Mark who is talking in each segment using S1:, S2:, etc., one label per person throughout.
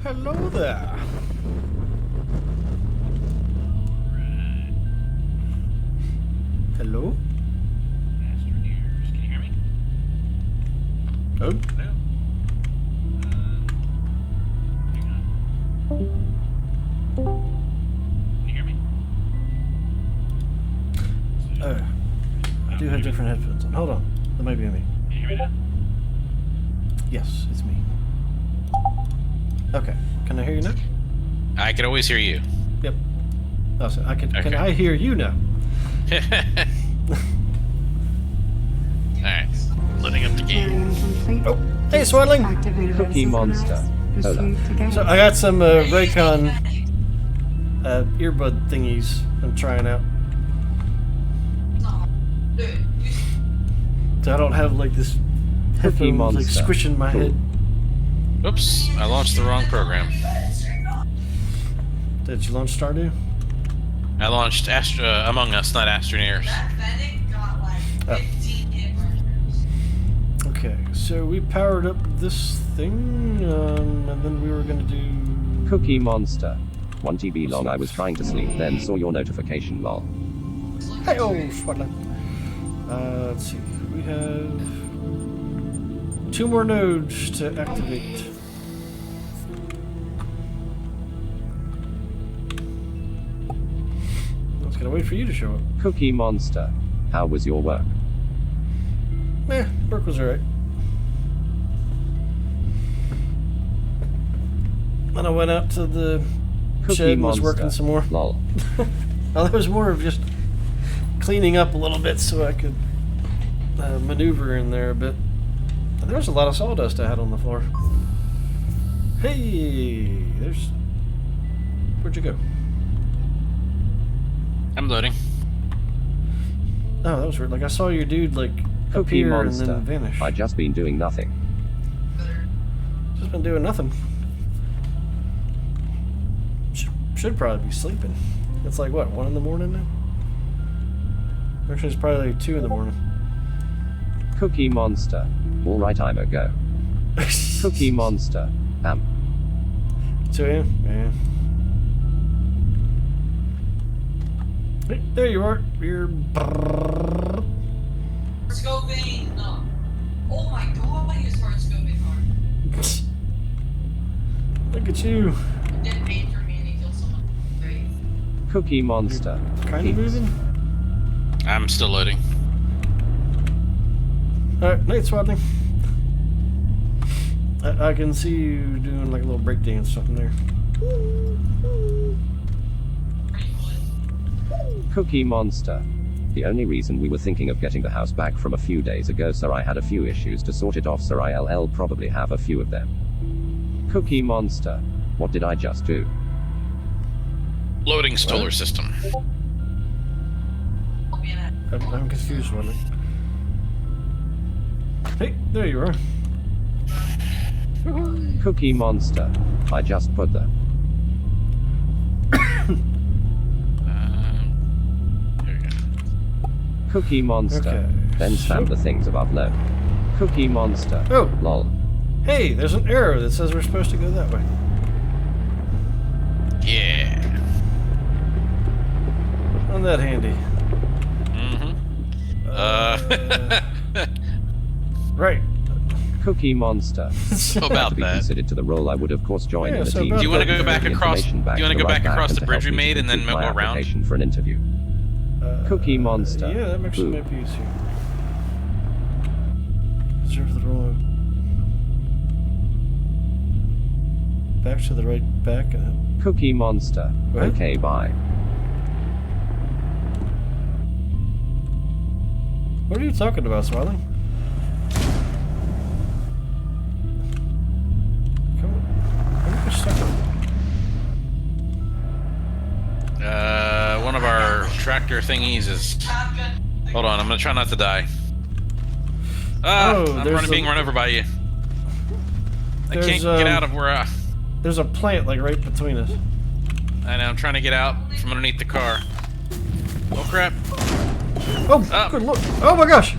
S1: Hello there. Hello?
S2: Astroneers, can you hear me?
S1: Oh.
S2: Hello? Hang on. Can you hear me?
S1: Oh. I do have different headphones on. Hold on. That might be me.
S2: Can you hear me now?
S1: Yes, it's me. Okay. Can I hear you now?
S2: I can always hear you.
S1: Yep. Oh, so I can.
S2: Okay.
S1: Can I hear you now?
S2: Alright. Loading up the game.
S1: Oh. Hey, Swaddling.
S3: Cookie Monster. Hola.
S1: So I got some Raycon earbud thingies I'm trying out. So I don't have like this
S3: Cookie
S1: headphones like
S3: Monster.
S1: squishing my head.
S2: Oops, I launched the wrong program.
S1: Did you launch Stardew?
S2: I launched Among Us, not Astroneers.
S1: Oh. Okay, so we powered up this thing, and then we were gonna do...
S3: Cookie Monster. 1 GB long. I was trying to sleep, then saw your notification, lol.
S1: Hey, oh, Swaddling. Let's see. We have 2 more nodes to activate. I was gonna wait for you to show up.
S3: Cookie Monster. How was your work?
S1: Work was alright. Then I went out to the
S3: Cookie
S1: shed and was
S3: Monster.
S1: working some more.
S3: Lol.
S1: Well, that was more of just cleaning up a little bit so I could maneuver in there a bit. And there was a lot of sawdust I had on the floor. Hey, there's... Where'd you go?
S2: I'm loading.
S1: Oh, that was weird. Like, I saw your dude, like,
S3: Cookie
S1: appear
S3: Monster.
S1: and then vanish.
S3: I just been doing nothing.
S1: Just been doing nothing. Should probably be sleeping. It's like, what, 1 in the morning now? Actually, it's probably like 2 in the morning.
S3: Cookie Monster. Alright, I'm a go. Cookie Monster.
S1: 2 a.m.? Yeah. Hey, there you are. You're...
S4: Scoping, no. Oh my god, I use hard scoping hard.
S1: Look at you.
S4: Didn't pain for me and he killed someone. Great.
S3: Cookie Monster.
S1: Kind of moving?
S2: I'm still loading.
S1: Alright, night swaddling. I can see you doing like a little break dance something there.
S3: Cookie Monster. The only reason we were thinking of getting the house back from a few days ago, sir, I had a few issues to sort it off, sir. I'll probably have a few of them. Cookie Monster. What did I just do?
S2: Loading solar system.
S1: I'm confused, Swaddling. Hey, there you are.
S3: Cookie Monster. I just put the
S2: There we go.
S3: Cookie Monster.
S1: Okay.
S3: Then spam the things above low. Cookie Monster.
S1: Oh,
S3: Lol.
S1: hey, there's an arrow that says we're supposed to go that way.
S2: Yeah.
S1: Isn't that handy? Right.
S3: Cookie Monster.
S2: So
S3: To
S2: about
S3: be
S2: that.
S3: considered to the role, I would of course join
S1: Yeah,
S3: in the
S1: so
S3: team.
S1: about
S2: Do you want to
S1: that.
S2: go back across? Do you want to go back across the bridge we made and then go around?
S3: For an interview. Cookie Monster.
S1: Yeah, that actually
S3: Boo.
S1: might be easier. Reserve the roll. Back to the right, back.
S3: Cookie Monster.
S1: What?
S3: Okay, bye.
S1: What are you talking about, Swaddling? Come on. Where are you stuck on?
S2: One of our tractor thingies is... Hold on, I'm gonna try not to die. Ah,
S1: Oh,
S2: I'm
S1: there's
S2: being run over by you. I
S1: There's,
S2: can't get out of where I...
S1: There's a plant, like, right between us.
S2: I know, I'm trying to get out from underneath the car. Oh crap.
S1: Oh, good lord. Oh my gosh!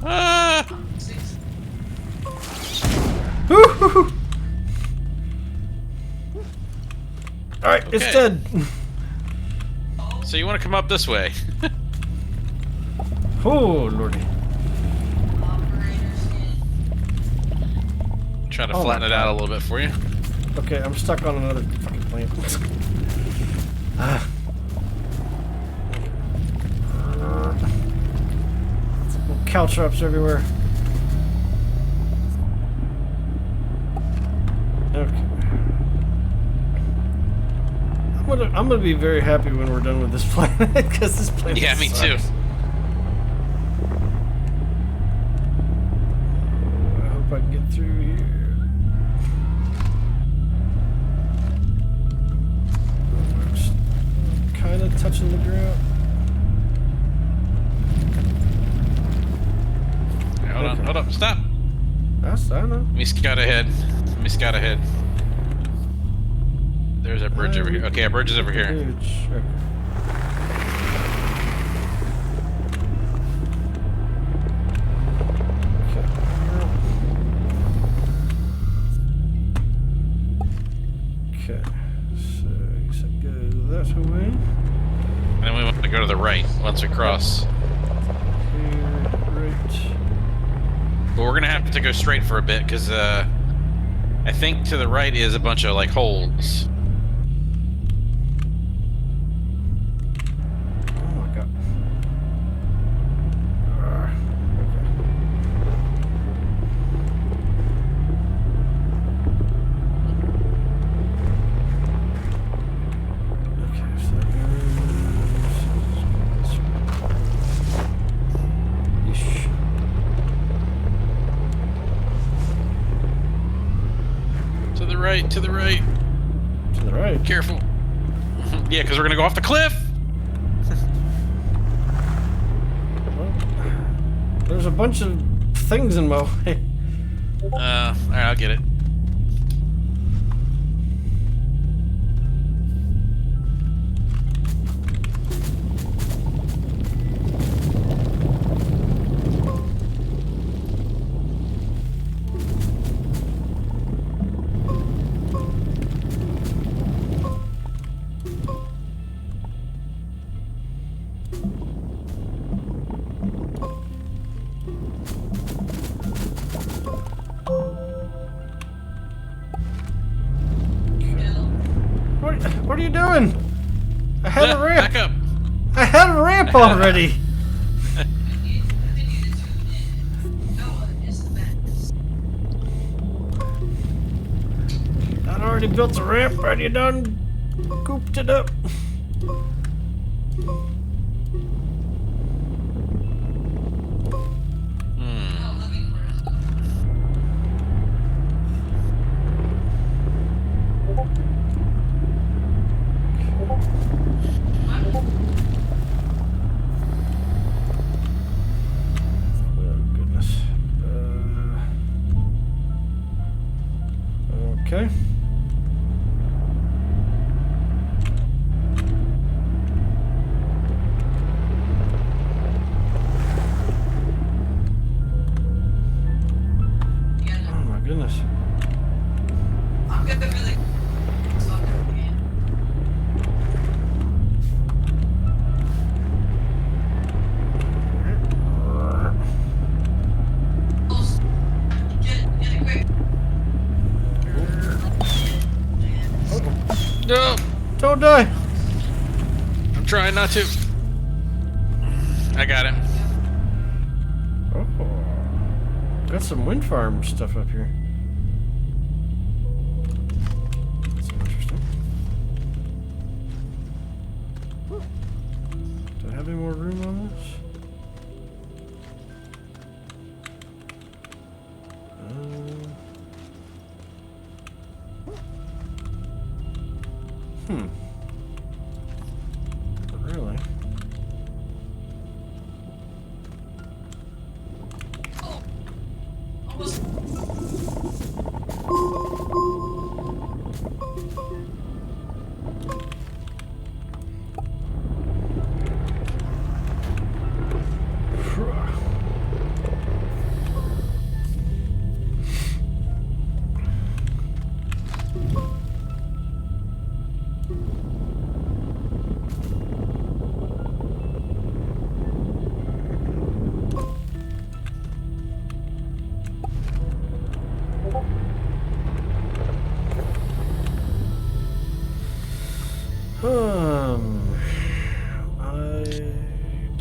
S2: Ah!
S1: Alright, it's
S2: Okay.
S1: dead.
S2: So you want to come up this way?
S1: Oh, lordy.
S4: Operator's in.
S2: Try to
S1: Oh my
S2: flatten it out a
S1: God.
S2: little bit for you.
S1: Okay, I'm stuck on another fucking plant. Ah. Little caltrops everywhere. Okay. I'm gonna be very happy when we're done with this planet, because this planet
S2: Yeah, me too.
S1: sucks. I hope I can get through here. Kind of touching the ground.
S2: Hold on,
S1: Okay.
S2: hold up, stop.
S1: I know.
S2: Let me scout ahead. Let me scout ahead. There's a bridge over here. Okay, a bridge is over here.
S1: Bridge. Okay. Okay. So you said go that way.
S2: And then we want to go to the right once we cross.
S1: Here, right.
S2: But we're gonna have to go straight for a bit because I think to the right is a bunch of like holes.
S1: Oh my god. Okay. Okay, so that goes. Yeesh.
S2: To the right, to the right.
S1: To the right.
S2: Careful. Yeah, because we're gonna go off the cliff.
S1: Well, there's a bunch of things in my way.
S2: Alright, I'll get it.
S1: What are you doing? I had a ramp.
S2: Back up.
S1: I had a ramp already.
S4: Continue to tune in. Noah is the best.
S1: I'd already built a ramp, and you done cooped it up.
S4: No living quarters.
S1: Oh goodness. Okay.
S4: Yeah,
S1: Oh my goodness.
S4: I'm gonna really stop it again. Close. Get it quick.
S2: No,
S1: Don't die.
S2: I'm trying not to. I got him.
S1: Oh. Got some wind farm stuff up here. That's interesting. Do I have any more room on this? Not really.
S4: Almost.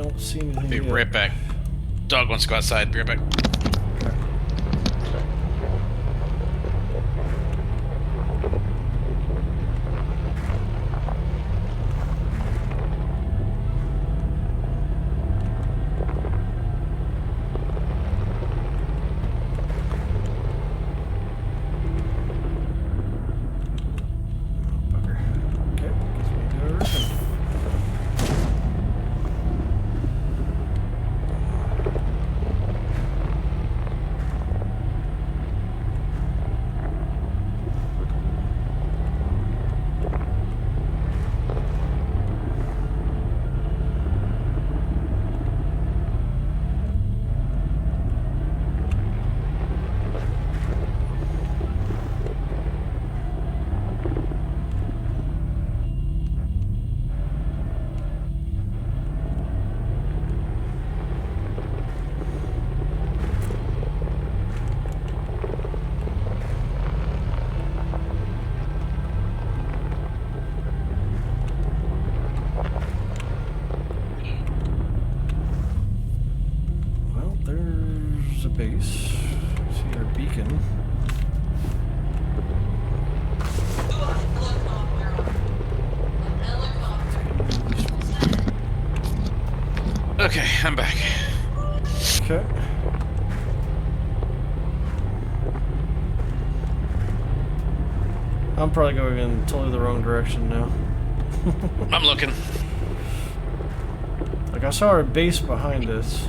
S1: don't see anything
S2: Be
S1: yet.
S2: right back. Dog wants to go outside. Be right back.
S1: Bugger. Okay, guess we can go around. Well, there's a base. See our beacon.
S2: Okay, I'm back.
S1: Okay. I'm probably going in totally the wrong direction now.
S2: I'm looking.
S1: Like, I saw our base behind us.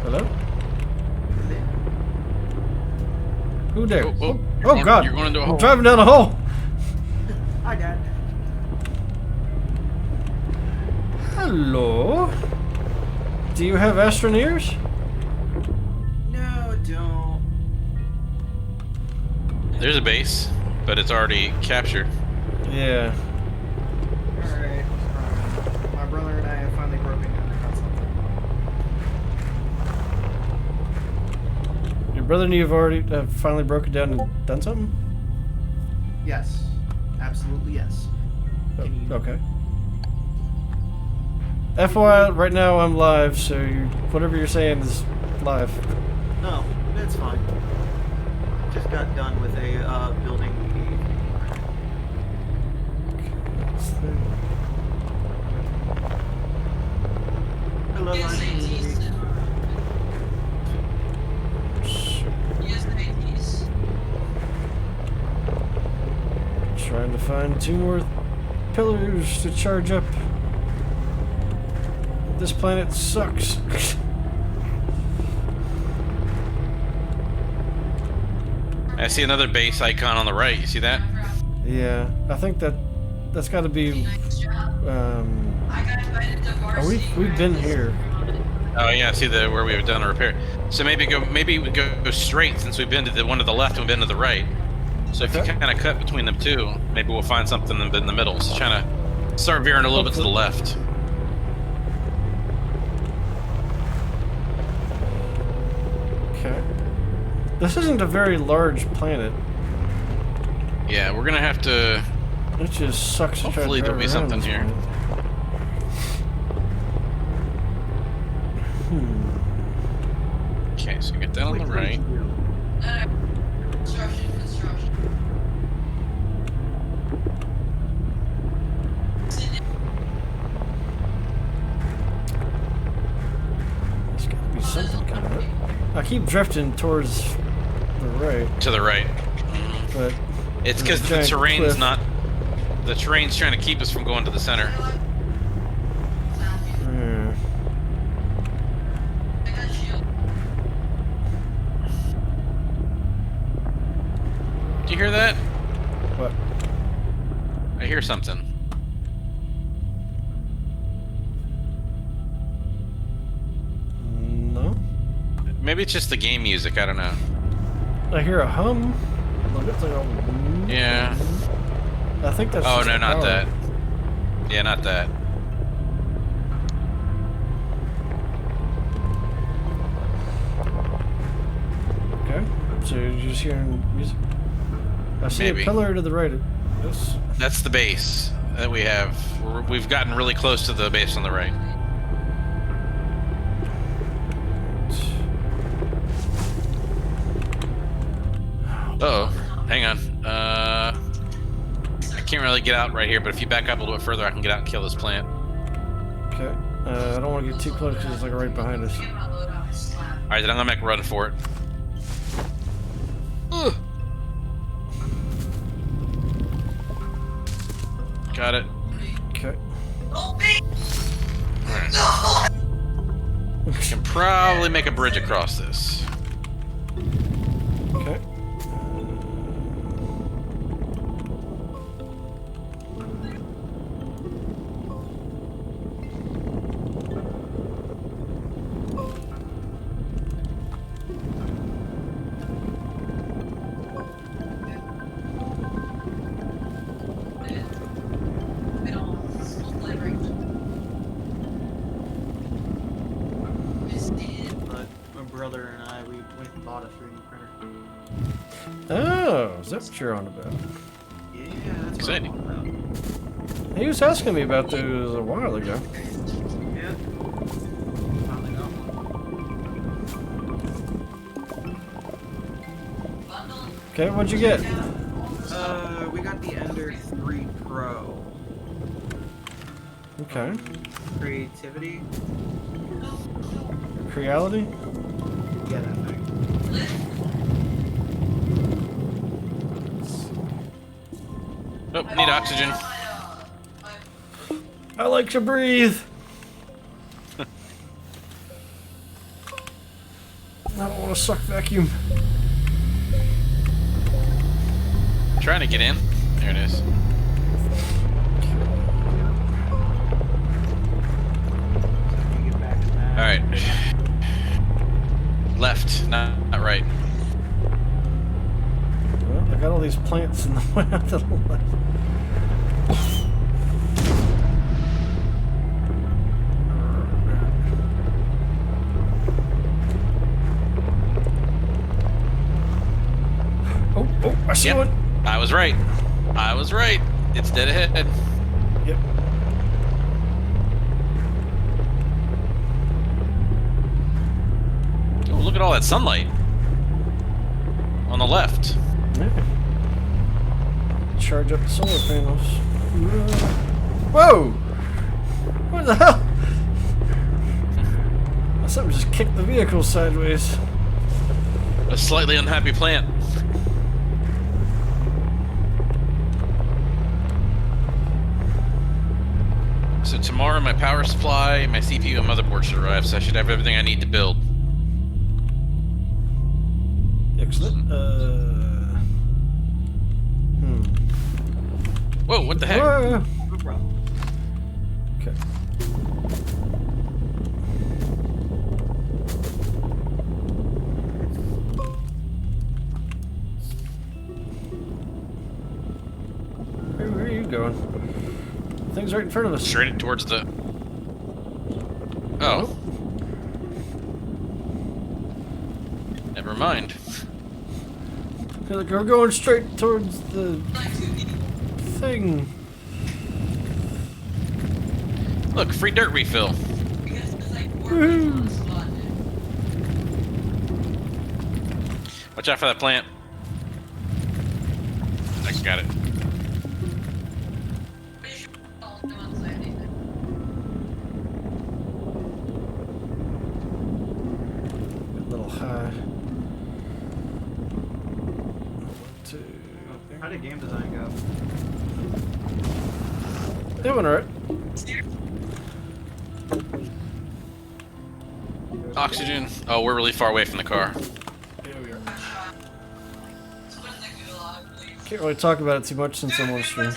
S1: Hello? Who there?
S2: Oh,
S1: Oh,
S2: you're going-
S1: God!
S2: you're going into a
S1: I'm
S2: hole.
S1: driving down a hole!
S5: Hi, Dad.
S1: Hello? Do you have Astroneers?
S5: No, don't.
S2: There's a base, but it's already captured.
S1: Yeah.
S5: Alright. My brother and I have finally broken down and got something.
S1: Your brother and you have already finally broken down and done something?
S5: Yes. Absolutely yes.
S1: Okay. FYI, right now I'm live, so whatever you're saying is live.
S5: No, it's fine. Just got done with a building. Hello,
S4: Yes,
S5: I'm
S4: 80s. Yes, 80s.
S1: Trying to find 2 more pillars to charge up. This planet sucks.
S2: I see another base icon on the right. You see that?
S1: Yeah, I think that's got to be.
S4: Nice job. I got invited to varsity.
S1: We've been here.
S2: Oh yeah, I see the where we've done a repair. So maybe we go straight since we've been to the one to the left and we've been to the right. So if you
S1: Okay.
S2: kind of cut between them two, maybe we'll find something in the middle. So trying to start veering a little bit to the left.
S1: Okay. This isn't a very large planet.
S2: Yeah, we're gonna have to.
S1: It just sucks to try to
S2: Hopefully
S1: drive
S2: there'll be
S1: around
S2: something
S1: this
S2: here.
S1: planet.
S2: Okay, so get that on the right.
S4: Construction.
S1: There's got to be something coming up. I keep drifting towards the right,
S2: To the right.
S1: but
S2: It's
S1: There's
S2: because
S1: a
S2: the
S1: giant
S2: terrain's
S1: cliff.
S2: not. The terrain's trying to keep us from going to the center.
S1: yeah.
S4: I got shield.
S2: Do you hear that?
S1: What?
S2: I hear something.
S1: No.
S2: Maybe it's just the game music. I don't know.
S1: I hear a hum. Like it's like a.
S2: Yeah.
S1: I think that's.
S2: Oh
S1: just
S2: no,
S1: the
S2: not
S1: power.
S2: that. Yeah, not that.
S1: Okay. So you're just hearing music. I see
S2: Maybe.
S1: a pillar to the right. Yes.
S2: That's the base that we have. We've gotten really close to the base on the right. Uh-oh. Hang on. I can't really get out right here, but if you back up a little bit further, I can get out and kill this plant.
S1: Okay. I don't want to get too close because it's like right behind us.
S2: Alright, then I'm gonna make a run for it. Ugh. Got it.
S1: Okay.
S2: Alright. Can probably make a bridge across this.
S1: Okay.
S5: But my brother and I, we went and bought a 3D printer.
S1: Oh, is that what you're on about?
S5: Yeah, that's what
S2: Exciting.
S5: I'm on about.
S1: He was asking me about those a while ago.
S5: Yeah. Finally got one.
S1: Okay, what'd you get?
S5: We got the Ender 3 Pro.
S1: Okay.
S5: Creativity.
S1: Reality?
S5: Yeah, that thing.
S2: Oh, need oxygen.
S1: I like to breathe. I don't want to suck vacuum.
S2: Trying to get in. There it is.
S5: Can you get back to that?
S2: Alright. Left, not right.
S1: Well, I got all these plants in the way out to the left. Oh, I see
S2: Yep.
S1: one.
S2: I was right. I was right. It's dead ahead.
S1: Yep.
S2: Oh, look at all that sunlight. On the left.
S1: Yeah. Charge up the solar panels. Whoa! What the hell? Something just kicked the vehicle sideways.
S2: A slightly unhappy plant. So tomorrow my power supply, my CPU, and motherboard should arrive, so I should have everything I need to build.
S1: Excellent.
S2: Whoa, what the heck?
S1: Whoa.
S5: No problem.
S1: Okay. Where are you going? Thing's right in front of us.
S2: Straight towards the... Oh. Never mind.
S1: Like we're going straight towards the thing.
S2: Look, free dirt refill.
S1: Woohoo.
S2: Watch out for that plant. I got it.
S1: A little high. 1, 2.
S5: How did game design go?
S1: Doing alright.
S2: Oxygen. Oh, we're really far away from the car.
S1: Yeah, we are. Can't really talk about it too much since I'm on stream.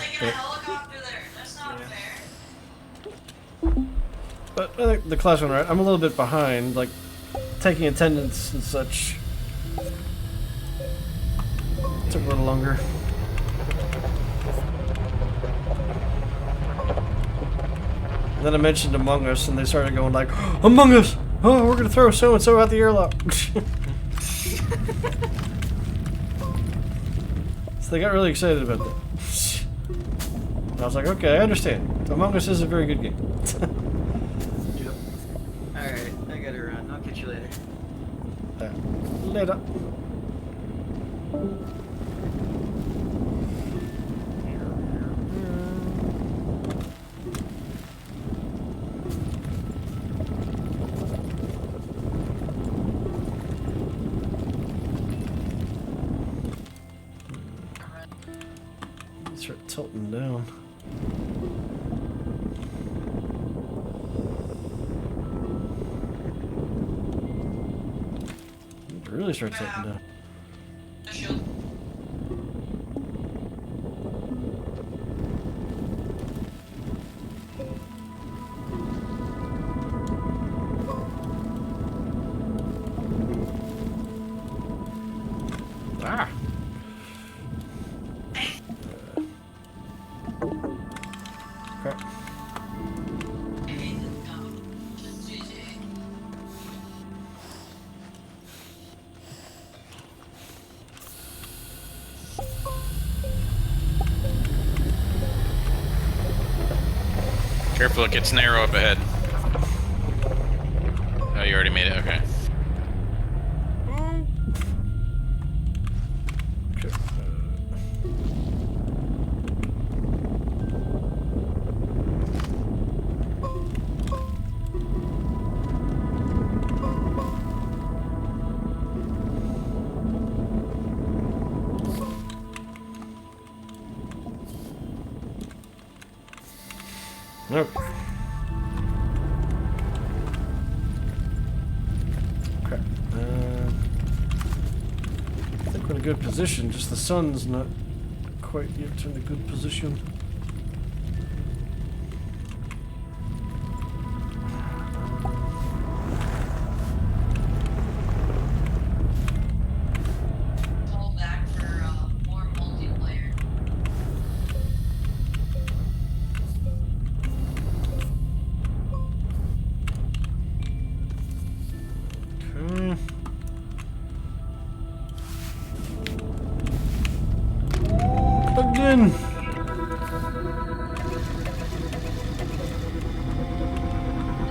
S1: But I think the class went right. I'm a little bit behind, like taking attendance and such. Took a little longer. And then I mentioned Among Us, and they started going like, Among Us! Oh, we're gonna throw so and so out the airlock. So they got really excited about that. I was like, okay, I understand. Among Us is a very good game.
S5: Yep. Alright, I gotta run. I'll catch you later.
S1: Later. Start tilting down. Really start tilting down.
S4: Shield.
S1: Ah. Crap.
S2: Careful, it gets narrow up ahead. Oh, you already made it. Okay.
S1: Okay. Nope. Crap. I think we're in a good position, just the sun's not quite yet in a good position.
S4: Fall back for more multiplayer.
S1: Okay. Again.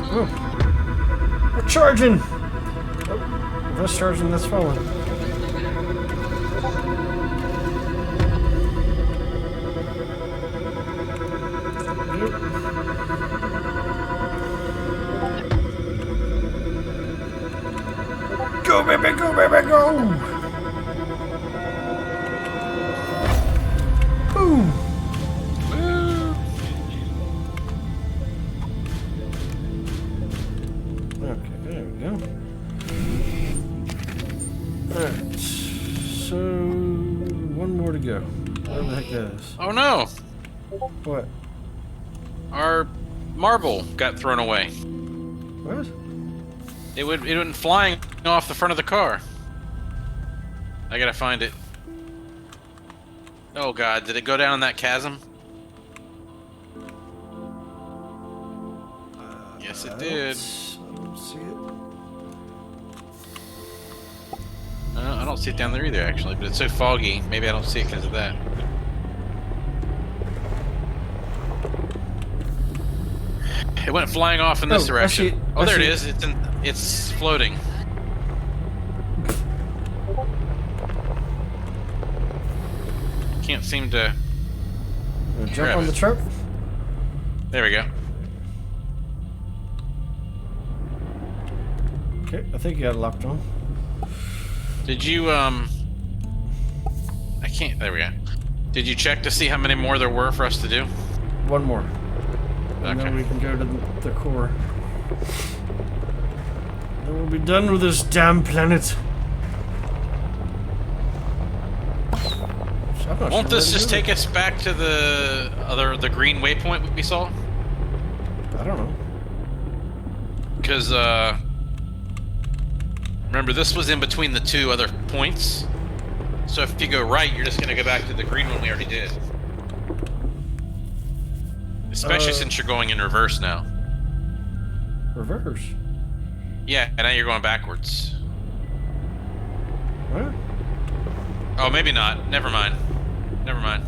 S1: Oh. We're charging. Oh, that's charging. That's falling. Go, baby, go, baby, go! Boom! Okay, there we go. Alright, so one more to go. Where the heck that is?
S2: Oh no!
S1: What?
S2: Our marble got thrown away.
S1: What?
S2: It went flying off the front of the car. I gotta find it. Oh god, did it go down in that chasm? Yes, it did.
S1: I don't see it.
S2: I don't see it down there either, actually, but it's so foggy. Maybe I don't see it because of that. It went flying off in this
S1: Oh, I
S2: direction.
S1: see it.
S2: Oh,
S1: I
S2: there it
S1: see
S2: is. It's floating. Can't seem to.
S1: Wanna jump
S2: Grab
S1: on
S2: it.
S1: the truck?
S2: There we go.
S1: Okay, I think you got it locked on.
S2: Did you I can't. There we go. Did you check to see how many more there were for us to do?
S1: One more. And then
S2: Okay.
S1: we can go to the core. Then we'll be done with this damn planet. So I'm not
S2: Won't
S1: sure
S2: this
S1: where to
S2: just
S1: do
S2: take
S1: it.
S2: us back to the green waypoint we saw?
S1: I don't know.
S2: Because remember, this was in between the two other points. So if you go right, you're just gonna go back to the green one we already did. Especially since you're going in reverse now.
S1: Reverse.
S2: Yeah, and now you're going backwards.
S1: What?
S2: Oh, maybe not. Never mind. Never mind.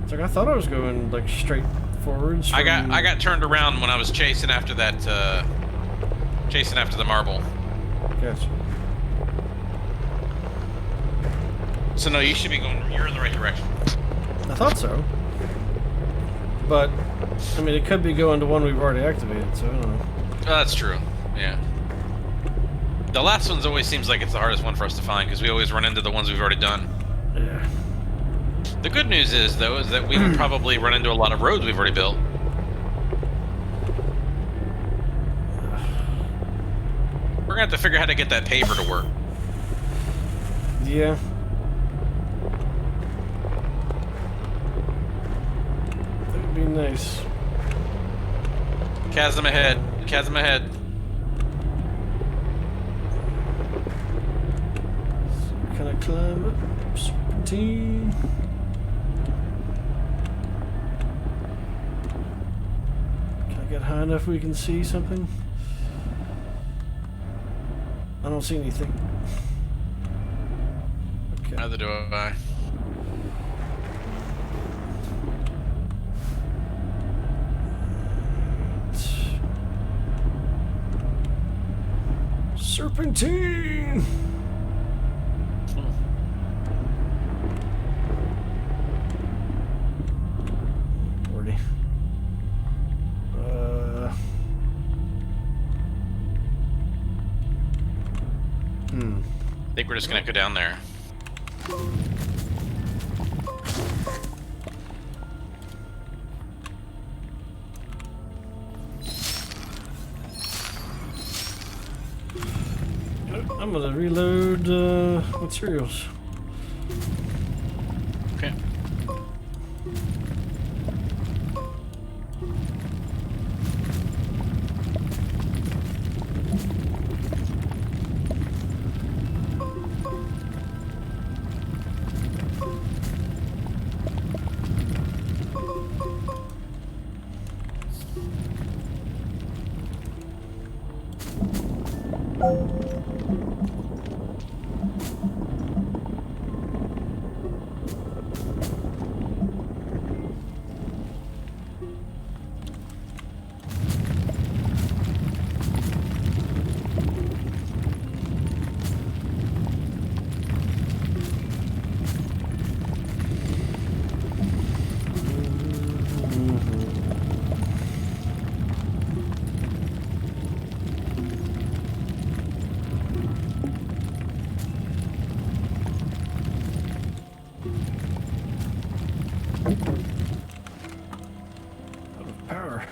S1: It's like I thought I was going like straight forwards.
S2: I got turned around when I was chasing after that. Chasing after the marble.
S1: Gotcha.
S2: So no, you should be going. You're in the right direction.
S1: I thought so. But I mean, it could be going to one we've already activated, so I don't know.
S2: Oh, that's true. Yeah. The last one's always seems like it's the hardest one for us to find because we always run into the ones we've already done.
S1: Yeah.
S2: The good news is, though, is that we would probably run into a lot of roads we've already built. We're gonna have to figure out how to get that paver to work.
S1: Yeah. That would be nice.
S2: Chasm ahead. Chasm ahead.
S1: Can I climb up? Serpentine. Can I get high enough we can see something? I don't see anything. Okay.
S2: Neither do I.
S1: Serpentine! Lordy.
S2: I think we're just gonna go down there.
S1: I'm gonna reload materials.
S2: Okay.
S1: Out of power.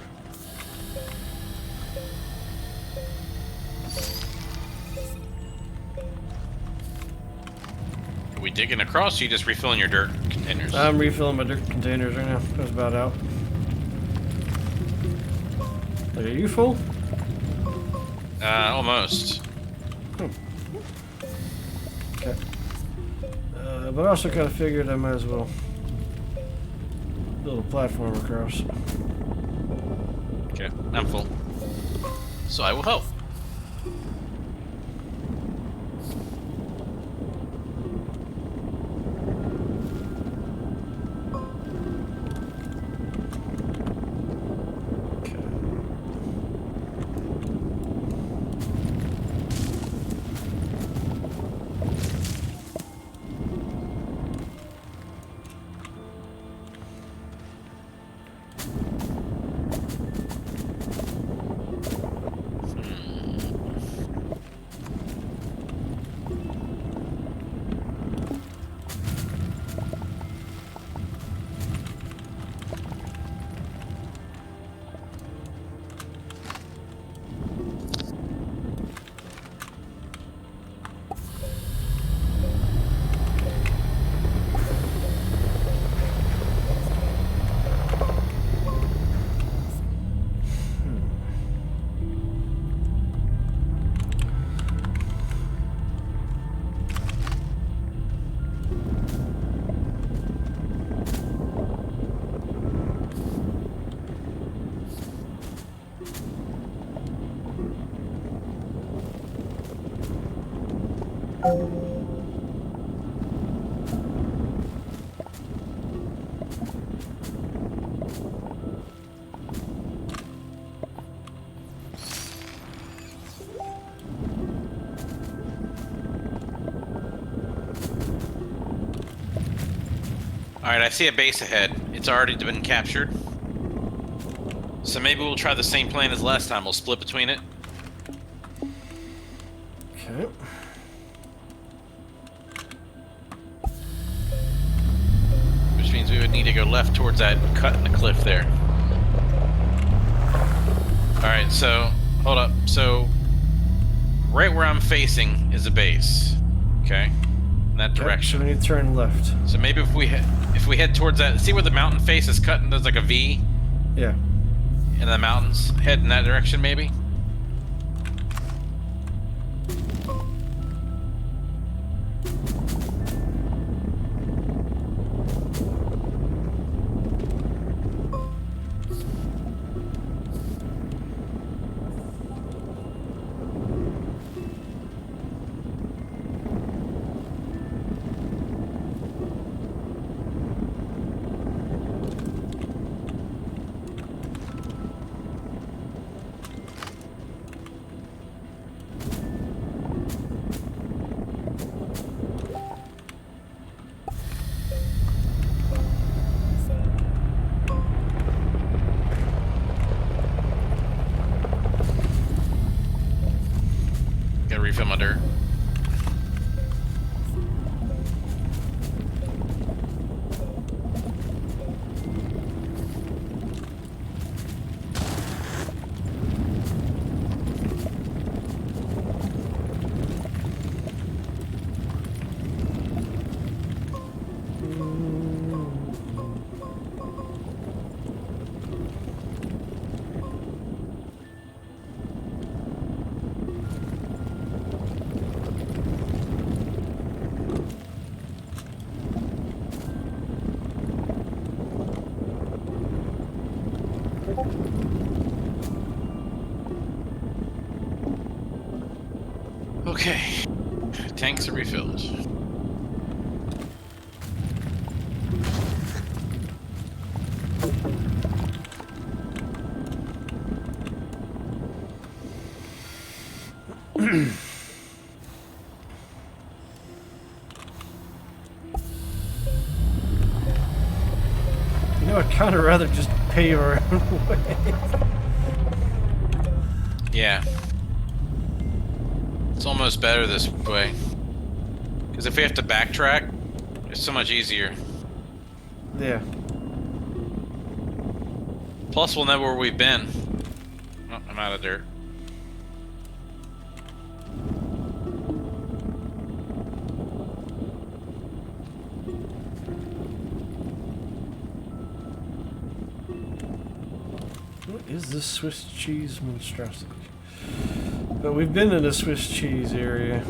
S2: Are we digging across? Or you just refilling your dirt containers?
S1: I'm refilling my dirt containers right now. That's about out. Like, are you full?
S2: Almost.
S1: Okay. But I also kind of figured I might as well build a platform across.
S2: Okay, I'm full. So I will help.
S1: Okay.
S2: Alright, I see a base ahead. It's already been captured. So maybe we'll try the same plan as last time. We'll split between it.
S1: Okay.
S2: Which means we would need to go left towards that cut in the cliff there. Alright, so, hold up. So, right where I'm facing is a base. Okay? In that
S1: Okay,
S2: direction.
S1: so we need to turn left.
S2: So maybe if we head towards that, see where the mountain face is cut and there's like a V
S1: Yeah.
S2: in the mountains? Head in that direction, maybe? Gotta refill my dirt. Okay. Tanks are refilled.
S1: You know, I'd kind of rather just pave our own way.
S2: Yeah. It's almost better this way. Because if we have to backtrack, it's so much easier.
S1: Yeah.
S2: Plus, we'll know where we've been. Oh, I'm out of dirt.
S1: What is this Swiss cheese monstrosity? But we've been in a Swiss cheese area.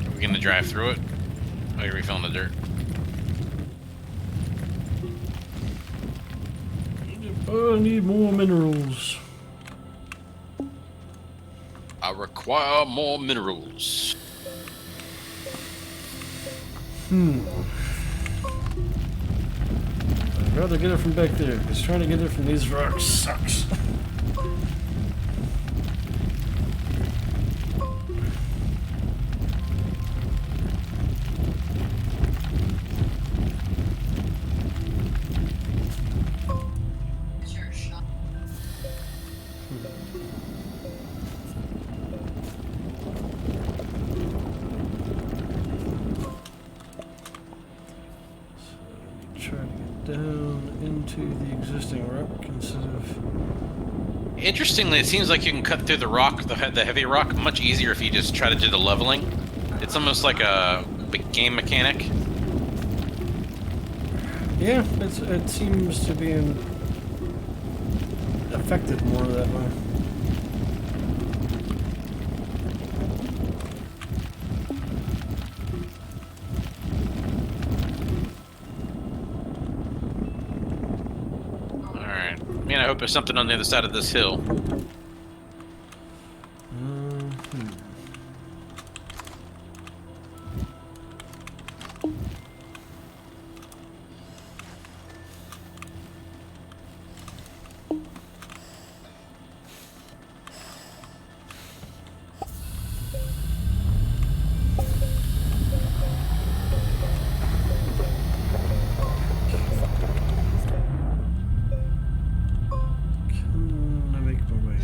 S2: Are we gonna drive through it? Oh, you're refilling the dirt.
S1: Oh, I need more minerals.
S2: I require more minerals.
S1: I'd rather get it from back there, because trying to get it from these rocks sucks.
S4: Sure, shot.
S1: Try to get down into the existing rock instead of...
S2: Interestingly, it seems like you can cut through the rock, the heavy rock, much easier if you just try to do the leveling. It's almost like a big game mechanic.
S1: Yeah, it seems to be affected more that way.
S2: Alright. Man, I hope there's something on the other side of this hill.
S1: Can I make my way?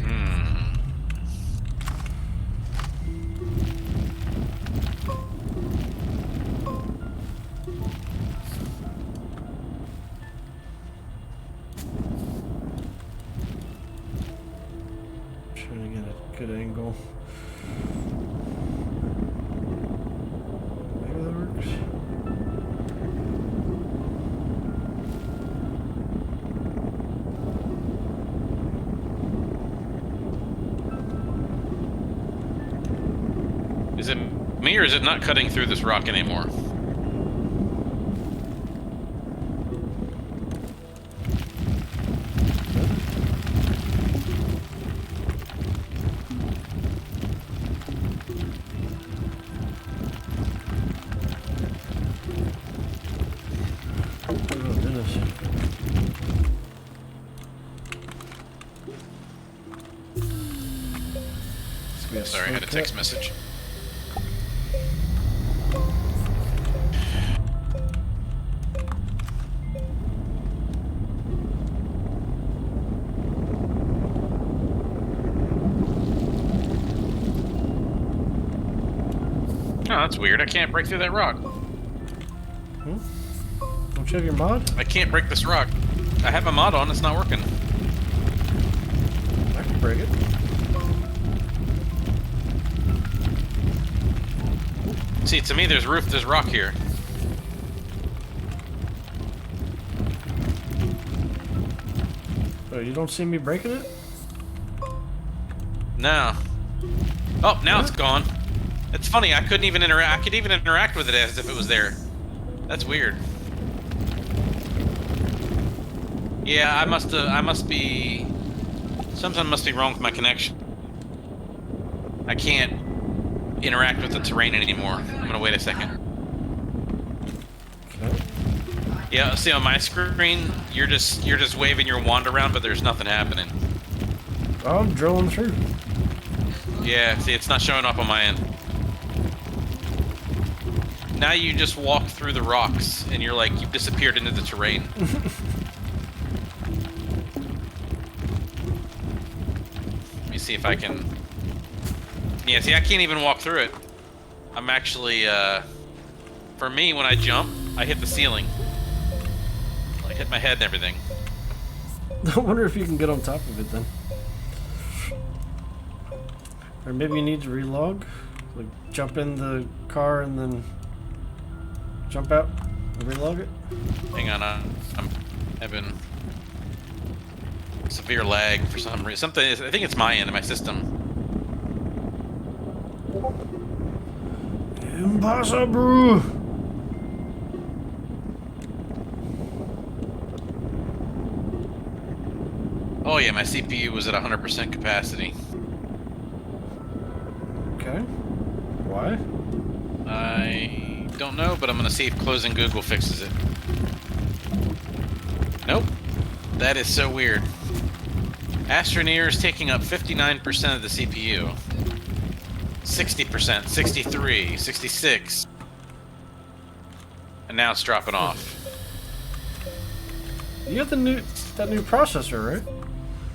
S1: Trying to get a good angle. Maybe that works.
S2: Is it me or is it not cutting through this rock anymore?
S1: Oh, goodness. This could be a
S2: Sorry, I had a
S1: slow
S2: text
S1: cut.
S2: message. Oh, that's weird. I can't break through that rock.
S1: Don't you have your mod?
S2: I can't break this rock. I have my mod on. It's not working.
S1: I can break it.
S2: See, to me, there's rock here.
S1: Oh, you don't see me breaking it?
S2: No. Oh, now it's gone. It's funny. I couldn't even interact. I could even interact with it as if it was there. That's weird. Yeah, I must be. Something must be wrong with my connection. I can't interact with the terrain anymore. I'm gonna wait a second.
S1: Okay.
S2: Yeah, see on my screen, you're just waving your wand around, but there's nothing happening.
S1: Oh, I'm drilling through.
S2: Yeah, see, it's not showing up on my end. Now you just walk through the rocks, and you're like, you've disappeared into the terrain. Let me see if I can... Yeah, see, I can't even walk through it. I'm actually, for me, when I jump, I hit the ceiling. I hit my head and everything.
S1: I wonder if you can get on top of it then. Or maybe you need to relog? Like, jump in the car and then jump out and relog it?
S2: Hang on, I'm having severe lag for some reason. Something is, I think it's my end of my system.
S1: Impossible!
S2: Oh yeah, my CPU was at 100% capacity.
S1: Okay. Why?
S2: I don't know, but I'm gonna see if closing Google fixes it. Nope. That is so weird. Astroneer is taking up 59% of the CPU. 60%, 63, 66. And now it's dropping off.
S1: You got that new processor, right?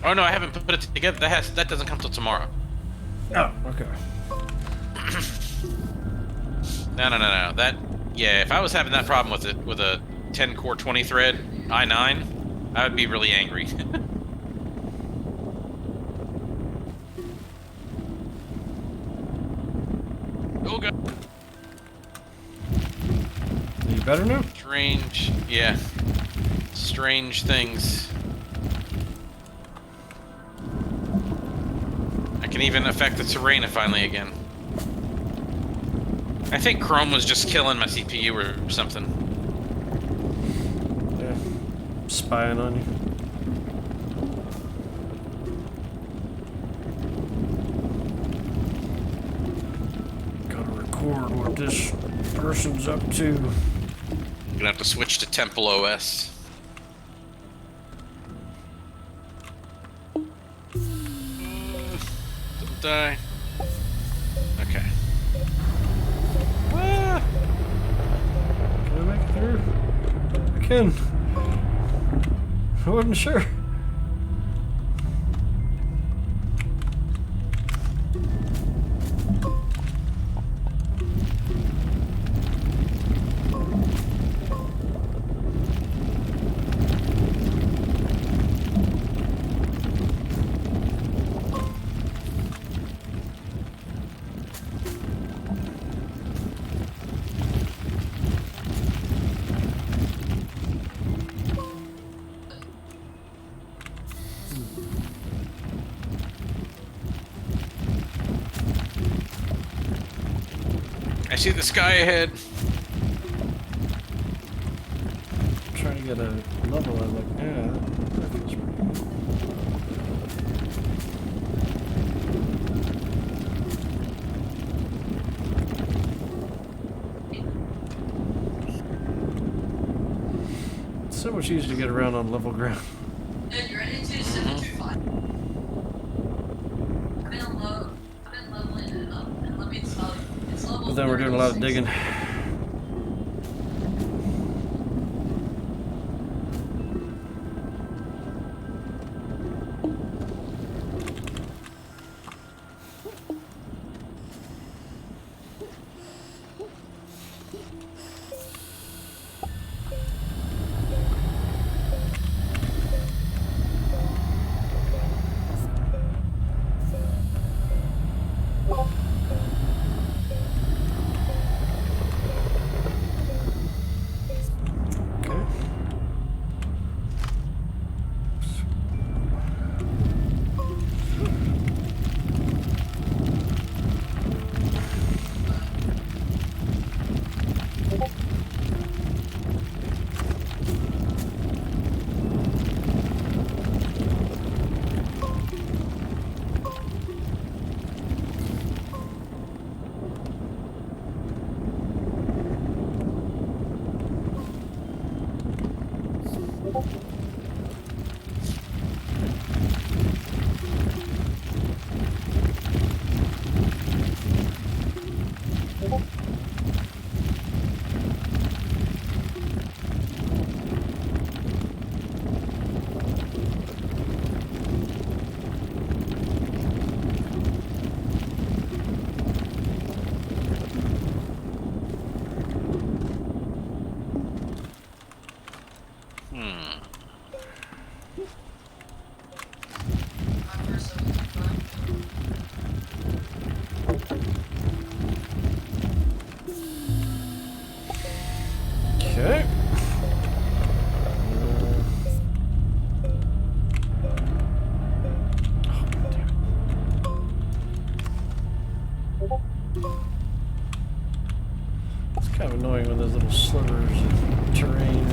S2: Oh no, I haven't put it together. That doesn't come till tomorrow.
S1: Oh, okay.
S2: No. Yeah, if I was having that problem with a 10 core 20 thread i9, I would be really angry. Oh god.
S1: Are you better now?
S2: Strange, yeah. Strange things. I can even affect the terrain finally again. I think Chrome was just killing my CPU or something.
S1: Yeah. Spying on you. Gotta record what this person's up to.
S2: I'm gonna have to switch to Temple OS. Don't die. Okay.
S1: Ah! Can I make it through? I can. I wasn't sure.
S2: I see the sky ahead.
S1: I'm trying to get a level. I'm like, yeah, that feels pretty good. It's so much easier to get around on level ground.
S4: And you're ready to 725. I've been leveling it up, and let me tell you, it's level
S1: But then we're doing a lot of
S4: 36.
S1: digging. Okay.
S4: My first 725.
S1: Okay. It's kind of annoying when those little slivers of terrain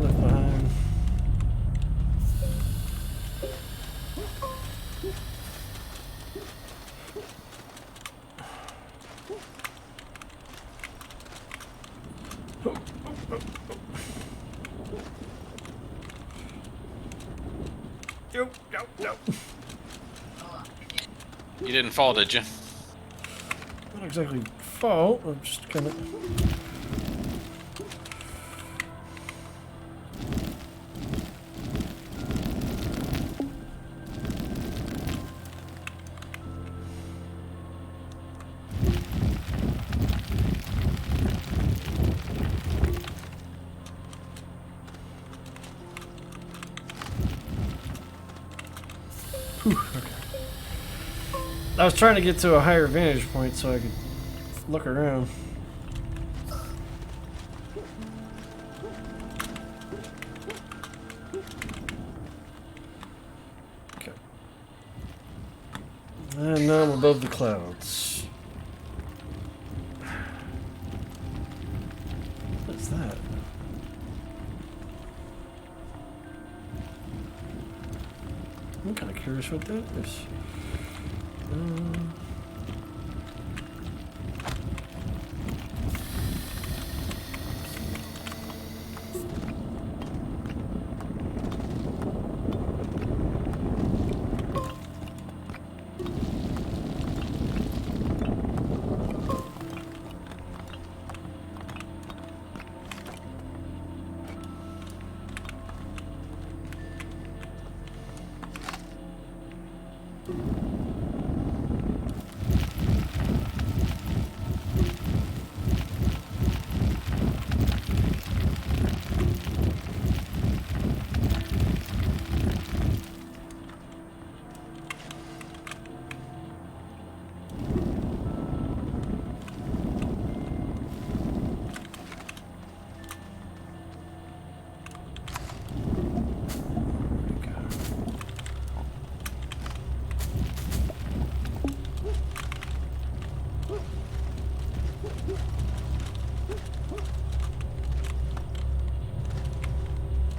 S1: are No.
S2: You didn't fall, did you?
S1: Not exactly fall. I'm just kind of. I was trying to get to a higher vantage point so I could look around. Okay. And now I'm above the clouds. What's that? I'm kind of curious what that is.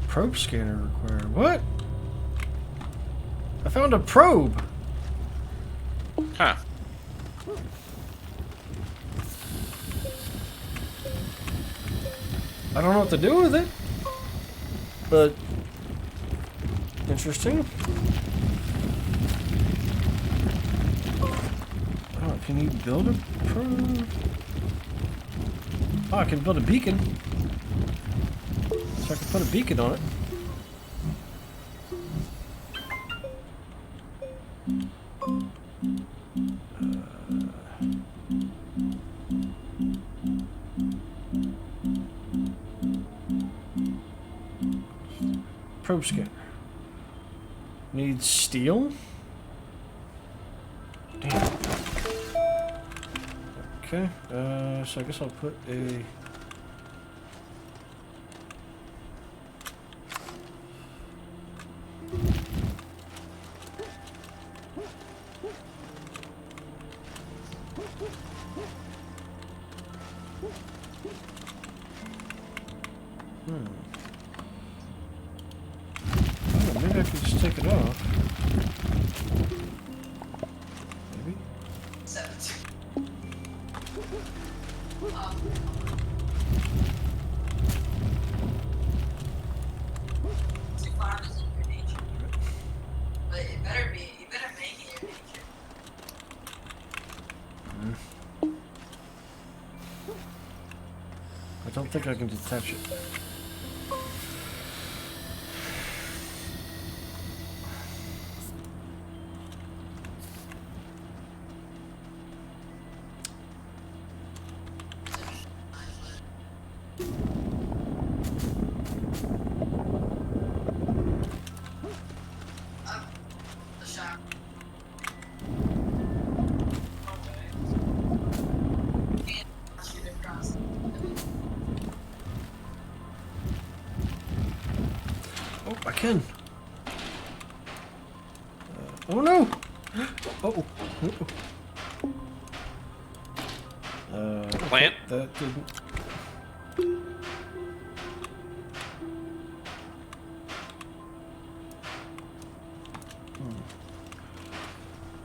S1: Probe scanner required. What? I found a probe.
S2: Huh.
S1: I don't know what to do with it, but interesting. Oh, can you build a probe? Oh, I can build a beacon. So I can put a beacon on it. Probe scanner. Needs steel? Damn. Okay, so I guess I'll put a... Oh, maybe I can just take it off. Maybe?
S4: 17. Too far is in your nature. But it better be, you better make it your nature.
S1: I don't think I can detach it.
S4: The shop. Shoot it across.
S1: Oh, I can. Oh no! Oh.
S2: Plant?
S1: That didn't.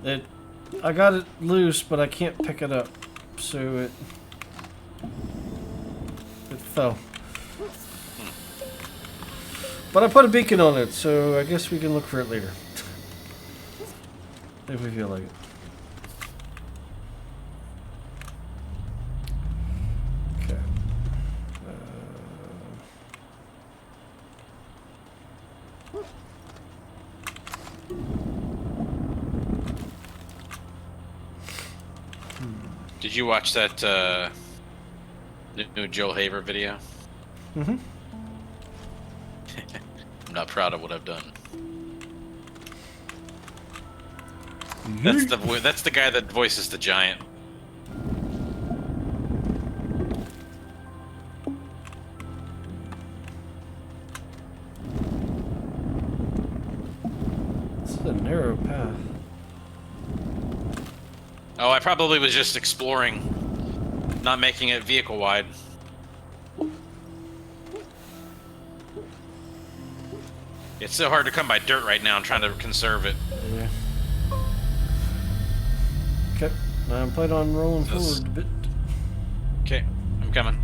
S1: It. I got it loose, but I can't pick it up, so it fell. But I put a beacon on it, so I guess we can look for it later. If we feel like it. Okay.
S2: Did you watch that new Joel Haver video?
S1: Mm-hmm.
S2: I'm not proud of what I've done. That's the guy that voices the giant.
S1: This is a narrow path.
S2: Oh, I probably was just exploring, not making it vehicle wide. It's so hard to come by dirt right now. I'm trying to conserve it.
S1: Yeah. Okay. I'm planning on rolling forward a bit.
S2: Okay, I'm coming.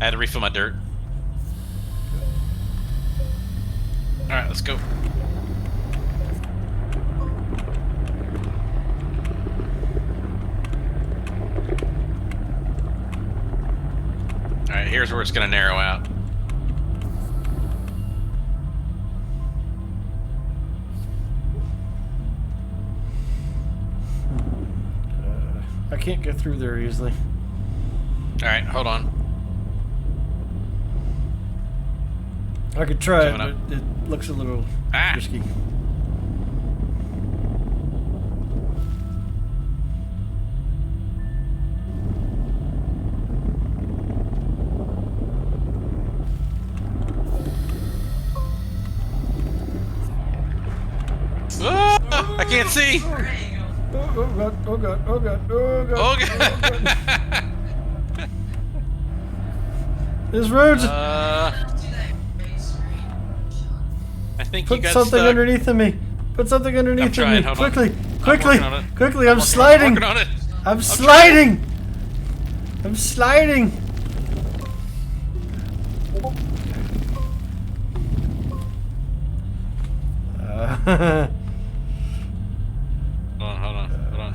S2: I had to refill my dirt. Alright, let's go. Alright, here's where it's gonna narrow out.
S1: I can't get through there easily.
S2: Alright, hold on.
S1: I could try it,
S2: Coming
S1: but it looks a little risky.
S2: Ah, I can't see!
S1: Oh god, oh god, oh god, oh god.
S2: Oh god!
S1: This road's...
S2: I think you
S1: Put
S2: got
S1: something
S2: stuck.
S1: underneath of me. Put something underneath
S2: I'm trying,
S1: of me.
S2: hold on.
S1: Quickly,
S2: I'm
S1: quickly,
S2: working on it.
S1: quickly. I'm
S2: working
S1: sliding.
S2: on it.
S1: I'm sliding. I'm sliding.
S2: Hold on.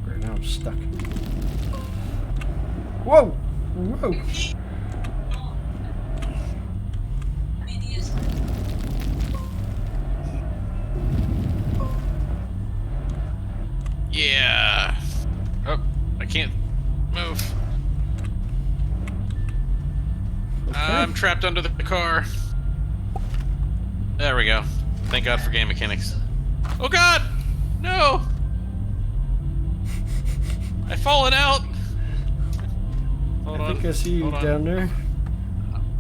S1: Right now I'm stuck. Whoa! Whoa!
S2: Yeah. Oh, I can't move.
S1: Okay.
S2: I'm trapped under the car. There we go. Thank God for game mechanics. Oh God! No! I've fallen out. Hold
S1: I
S2: on.
S1: think I see you
S2: Hold on.
S1: down there.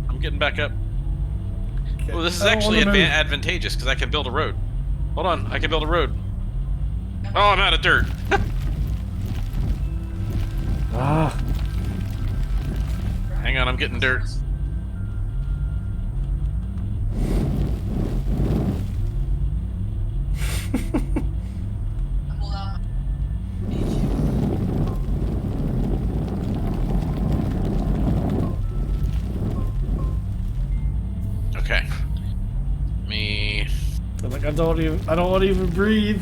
S2: I'm getting back up.
S1: Okay.
S2: Well, this is
S1: I don't
S2: actually
S1: wanna move.
S2: advantageous because I can build a road. Hold on, I can build a road. Oh, I'm out of dirt.
S1: Ah.
S2: Hang on, I'm getting dirt. Okay. Me.
S1: Like I don't want to even breathe.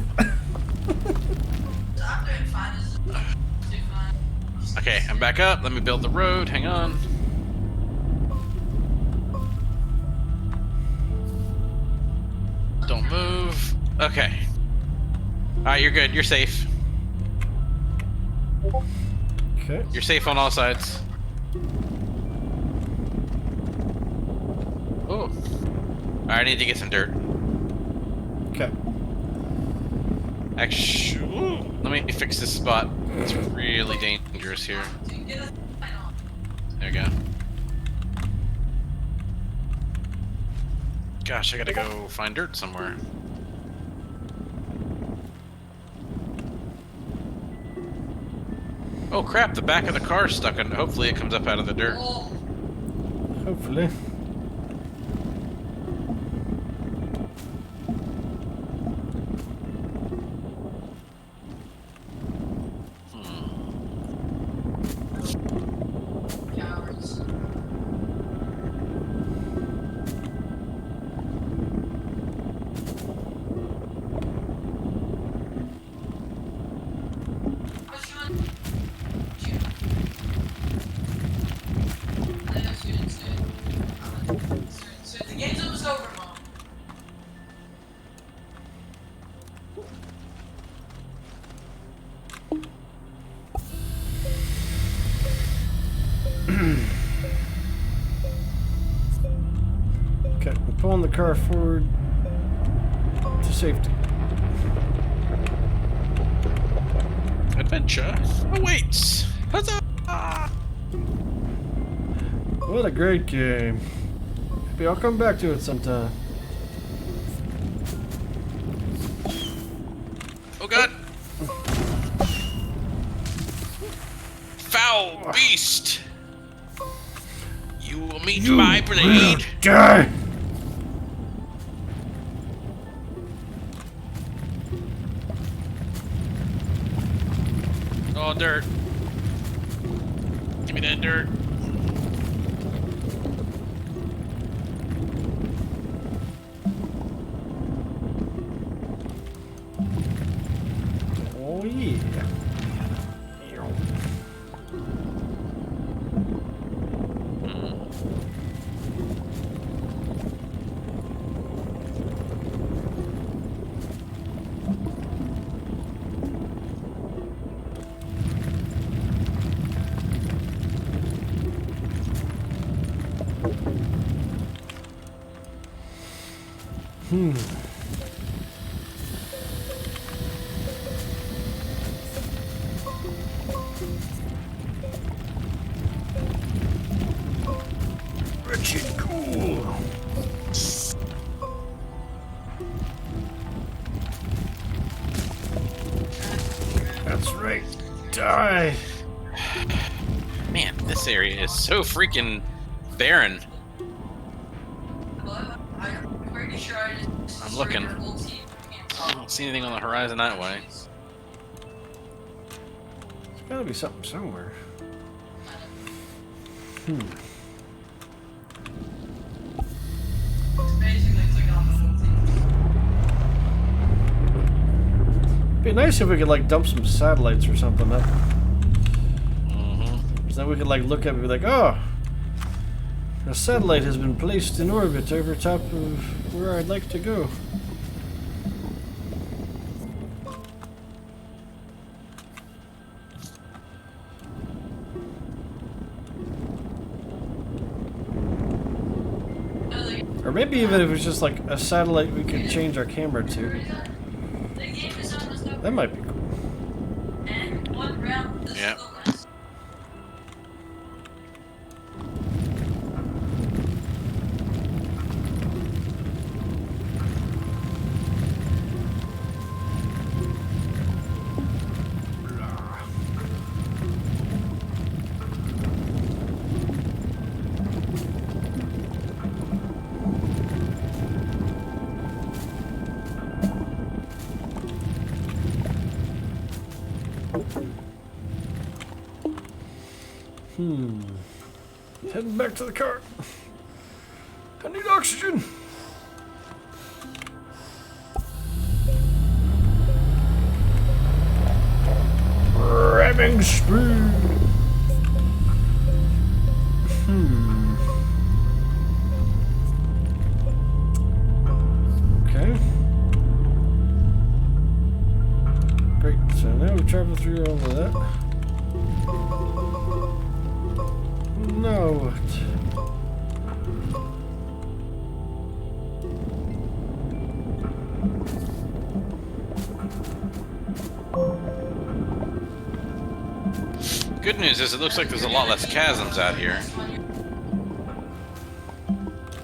S2: Okay, I'm back up. Let me build the road. Hang on. Don't move. Okay. Alright, you're good. You're safe.
S1: Okay.
S2: You're safe on all sides. Oh. Alright, I need to get some dirt.
S1: Okay.
S2: Actually, let me fix this spot. It's really dangerous here. There we go. Gosh, I gotta go find dirt somewhere. Oh crap, the back of the car is stuck in. Hopefully it comes up out of the dirt.
S1: Hopefully. the car forward to safety.
S2: Adventure awaits. Huzzah!
S1: What a great game. Maybe I'll come back to it sometime.
S2: Oh god! Foul beast! You will meet my blade.
S1: Die!
S2: Oh, dirt. Give me that dirt.
S1: Oh yeah. Wretched cool. That's right. Die.
S2: Man, this area is so freaking barren.
S4: But I'm pretty sure I just
S2: I'm looking.
S4: destroyed your whole team.
S2: I don't see anything on the horizon that way.
S1: There's gotta be something somewhere.
S4: Basically took out the whole team.
S1: It'd be nice if we could like dump some satellites or something up.
S2: Mm-hmm.
S1: So then we could like look at it and be like, oh, a satellite has been placed in orbit over top of where I'd like to go. Or maybe even if it's just like a satellite we could change our camera to.
S4: The game is almost over.
S1: That might be cool.
S4: And one round. This
S2: Yeah.
S4: is the last.
S1: Heading back to the car. I need oxygen. Ramming speed. Okay. Great. So now we travel through all of that. No.
S2: Good news is it looks like there's a lot less chasms out here.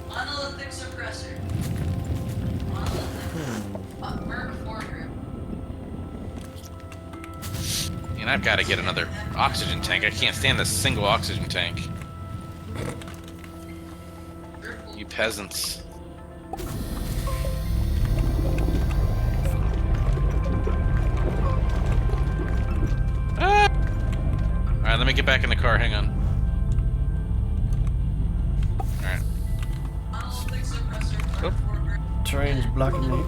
S4: Monolithic suppressor. Monolithic. Merc foregrip.
S2: And I've got to get another oxygen tank. I can't stand this single oxygen tank. You peasants. Ah! Alright, let me get back in the car. Hang on. Alright.
S4: Monolithic suppressor.
S2: Oh.
S4: Merc foregrip.
S1: Train's blocking me.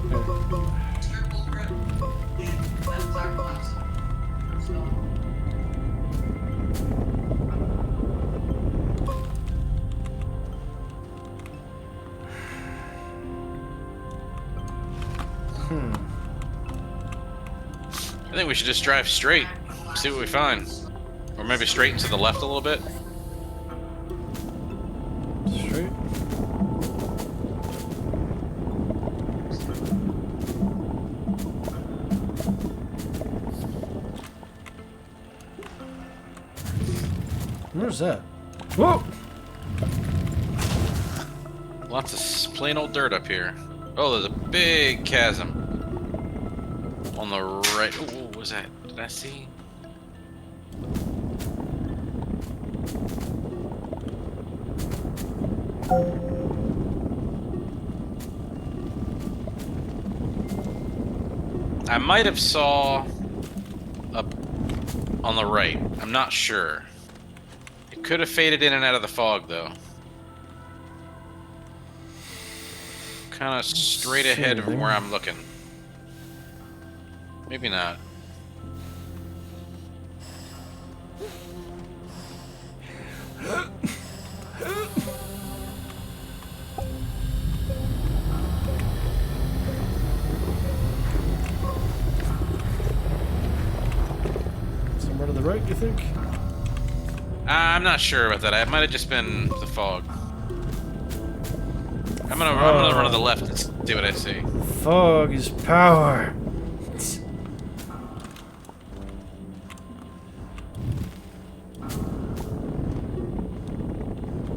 S4: Triple grip. That's our class. So.
S2: I think we should just drive straight. See what we find. Or maybe straight and to the left a little bit.
S1: Straight. Where's that? Whoa!
S2: Lots of plain old dirt up here. Oh, there's a big chasm. On the right. Oh, what was that? Did I see? I might have saw a on the right. I'm not sure. It could have faded in and out of the fog, though. Kind of straight ahead of where I'm looking. Maybe not.
S1: Somewhere to the right, you think?
S2: I'm not sure about that. It might have just been the fog. I'm gonna run to the left and see what I see.
S1: Fog is power.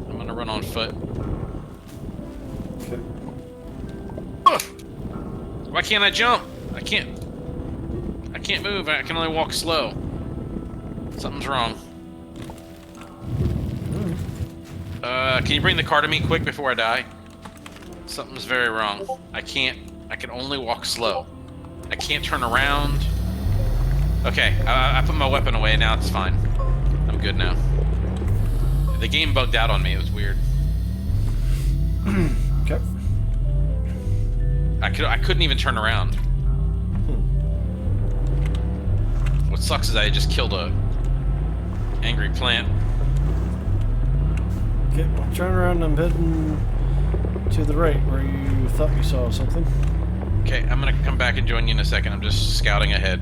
S2: I'm gonna run on foot.
S1: Okay.
S2: Ugh! Why can't I jump? I can't move. I can only walk slow. Something's wrong. Can you bring the car to me quick before I die? Something's very wrong. I can only walk slow. I can't turn around. Okay, I put my weapon away, now it's fine. I'm good now. The game bugged out on me, it was weird.
S1: Okay.
S2: I couldn't even turn around. What sucks is I just killed a angry plant.
S1: Okay, well, turn around. I'm heading to the right where you thought you saw something.
S2: Okay, I'm gonna come back and join you in a second. I'm just scouting ahead.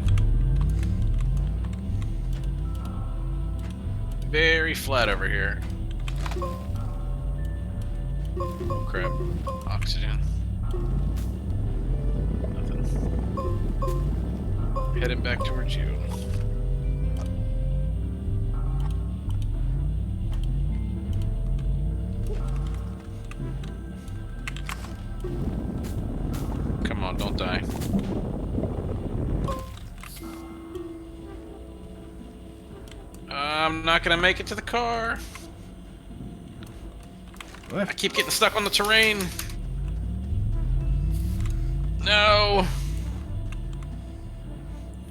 S2: Very flat over here. Oh crap. Oxygen. Nothing. Heading back towards you. Come on, don't die. I'm not gonna make it to the car.
S1: What?
S2: I keep getting stuck on the terrain. No.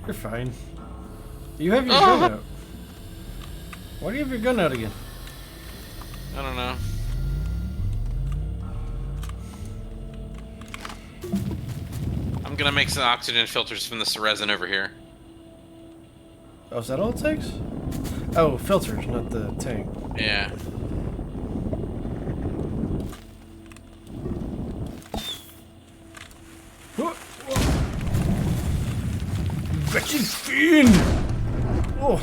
S1: You're fine. You have your gun out. Why do you have your gun out again?
S2: I don't know. I'm gonna make some oxygen filters from this resin over here.
S1: Oh, is that all it takes? Oh, filters, not the tank.
S2: Yeah.
S1: Wretched fiend! Oh,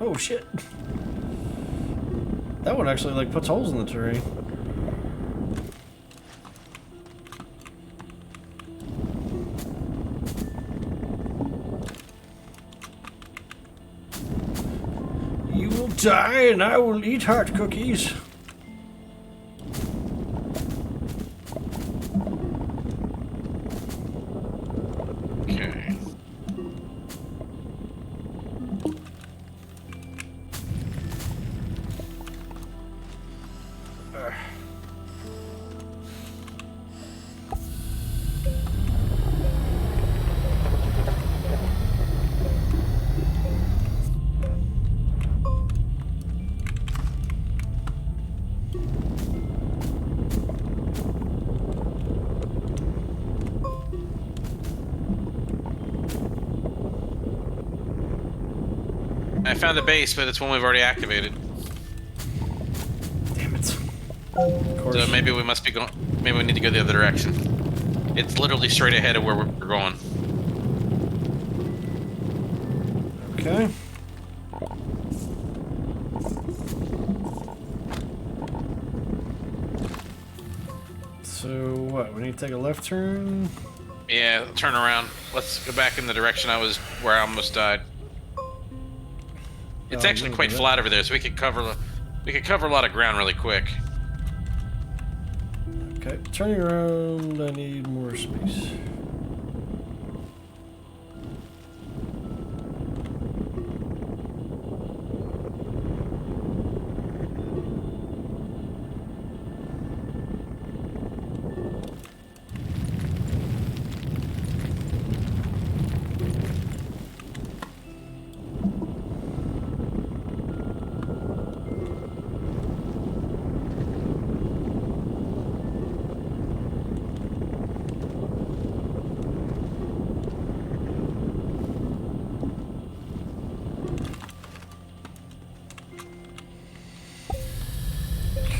S1: oh shit! That one actually like puts holes in the terrain. You will die, and I will eat heart cookies.
S2: Okay. I found the base, but it's one we've already activated.
S1: Damn it. Of course.
S2: So maybe we must be going. Maybe we need to go the other direction. It's literally straight ahead of where we're going.
S1: Okay. So what? We need to take a left turn.
S2: Yeah, turn around. Let's go back in the direction where I almost died. It's
S1: Oh,
S2: actually
S1: look
S2: quite
S1: at that.
S2: flat over there, so we could cover a lot of ground really quick.
S1: Okay, turning around, I need more space.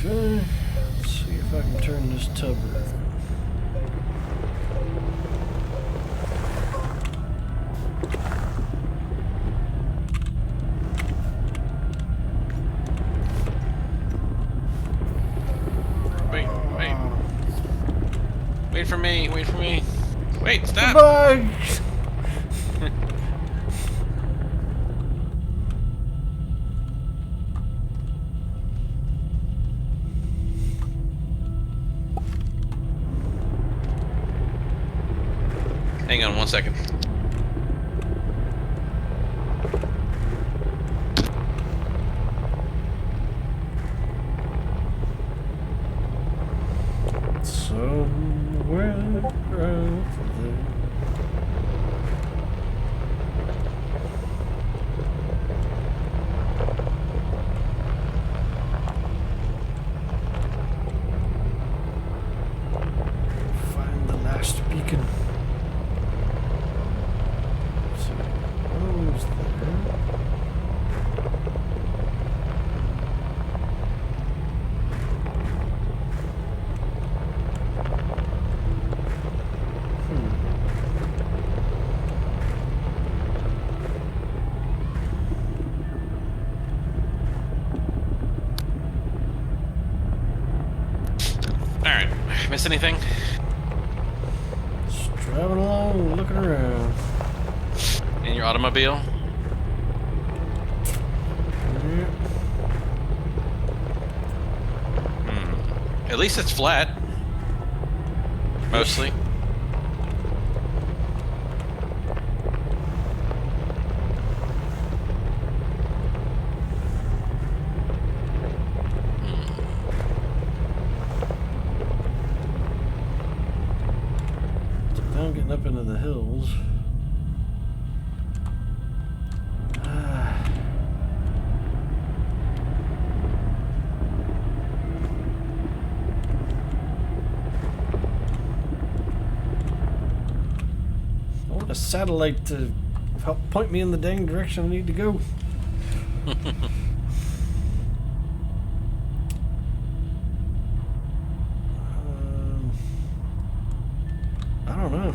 S1: Okay, let's see if I can turn this tub around.
S2: Wait, wait. Wait for me, wait for me. Wait, stop!
S1: Goodbye!
S2: Hang on 1 second.
S1: Somewhere out there. Find the last beacon. Let's see. Who's there?
S2: Alright, miss anything?
S1: Just driving along, looking around.
S2: In your automobile?
S1: Yeah.
S2: At least it's flat. Mostly.
S1: Now I'm getting up into the hills. I want a satellite to help point me in the dang direction I need to go. I don't know.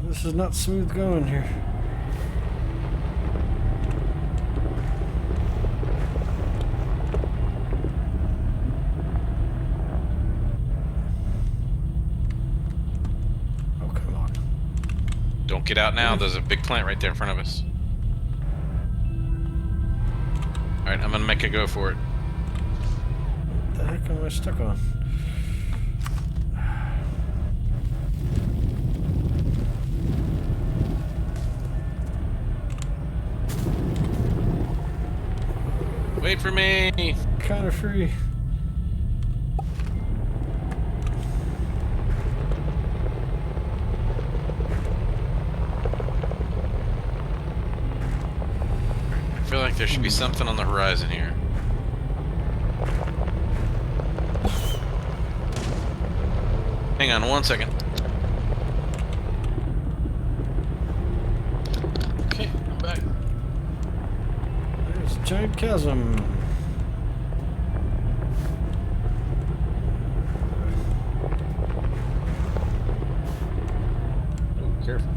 S1: This is not smooth going here. Oh, come on.
S2: Don't get out now, there's a big plant right there in front of us. Alright, I'm gonna make a go for it.
S1: What the heck am I stuck on?
S2: Wait for me!
S1: Kind of free.
S2: I feel like there should be something on the horizon here. Hang on 1 second. Okay, I'm back.
S1: There's a giant chasm.
S2: Oh, careful.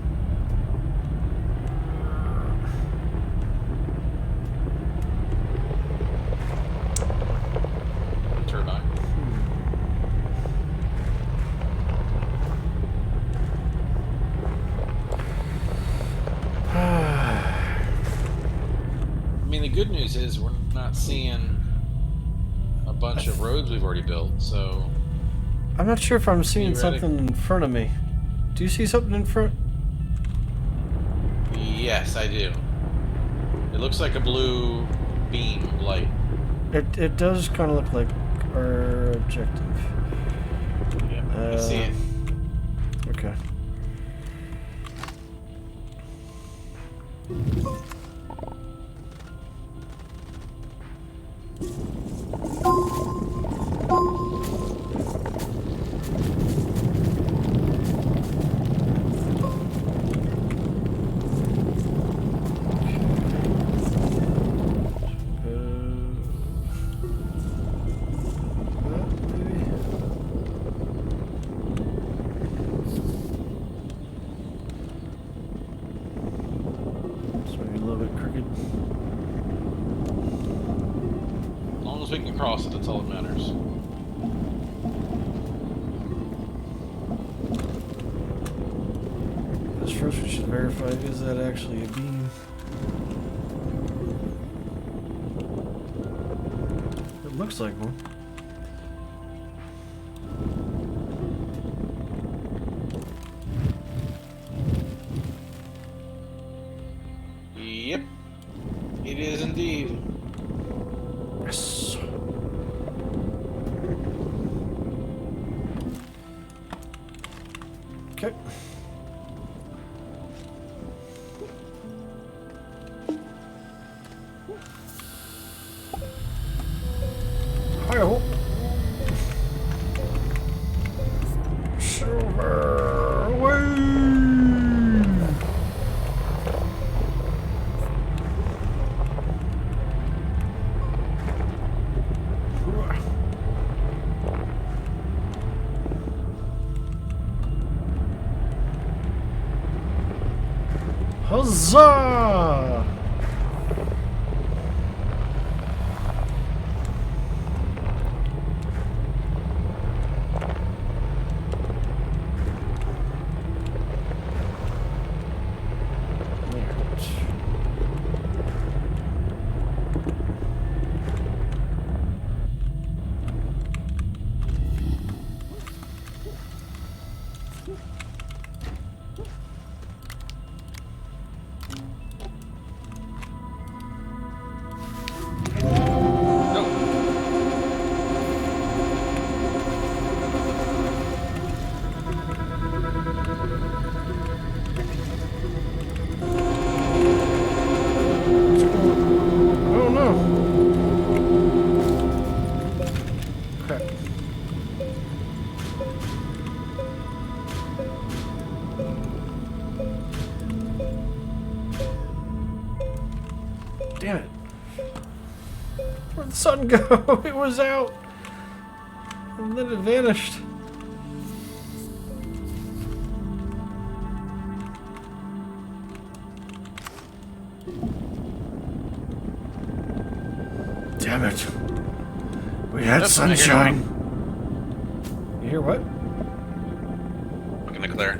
S2: Turbine. good news is we're not seeing a bunch of roads we've already built, so...
S1: I'm not sure if I'm seeing
S2: Theoretic-
S1: something in front of me. Do you see something in front?
S2: Yes, I do. It looks like a blue beam of light.
S1: It does kind of look like our objective.
S2: Yeah, I see it.
S1: Okay.
S2: As long as we can cross it, that's all that matters.
S1: Because first we should verify, is that actually a beam? It looks like one.
S2: Yep. It is indeed.
S1: Yes. Okay. Hi-ho. Silver away. Huzzah! Oh no! Crap. Damn it. Where'd the sun go? It was out. And then it vanished. Damn it. We had
S2: That's what I hear.
S1: sunshine. You hear what?
S2: Looking to clear.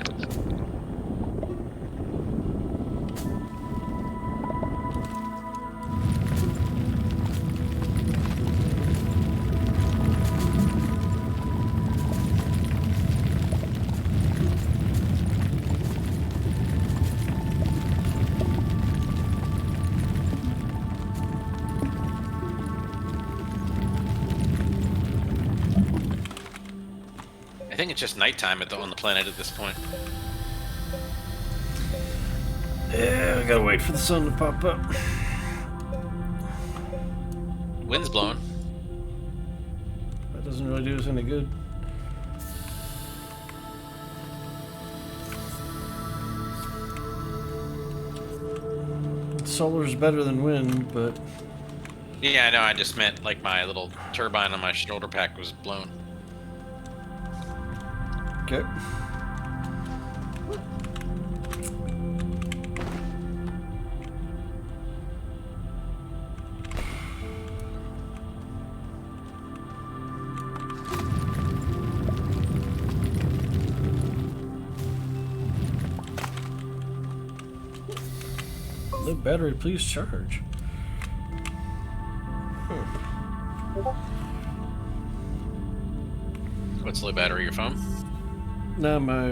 S2: I think it's just nighttime on the planet at this point.
S1: Yeah, we gotta wait for the sun to pop up.
S2: Wind's blowing.
S1: That doesn't really do us any good. Solar's better than wind, but
S2: Yeah, I know. I just meant like my little turbine on my shoulder pack was blown.
S1: okay. The battery, please charge.
S2: What's low battery? Your phone?
S1: No, my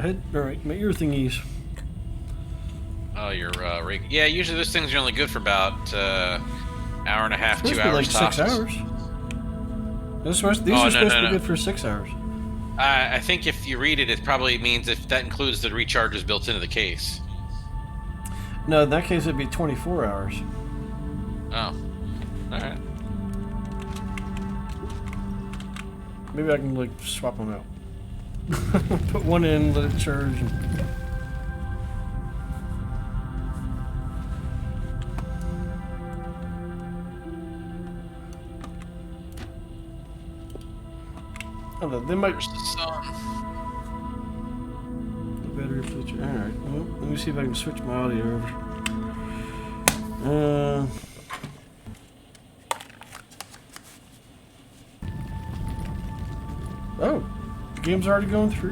S1: head, or my ear thingies.
S2: Oh, your rig. Yeah, usually those things are only good for about hour and a half,
S1: Supposed
S2: 2
S1: to be
S2: hours
S1: like
S2: tops.
S1: 6 hours. These are
S2: Oh,
S1: supposed to be good for 6 hours.
S2: I think if you read it, it probably means if that includes the recharges built into the case.
S1: No, in that case it'd be 24 hours.
S2: Oh, all right.
S1: Maybe I can like swap them out. Put one in, let it charge. I don't know, they might.
S2: There's the sun.
S1: Battery feature. Alright, well, let me see if I can switch my audio over. Oh, the game's already going through.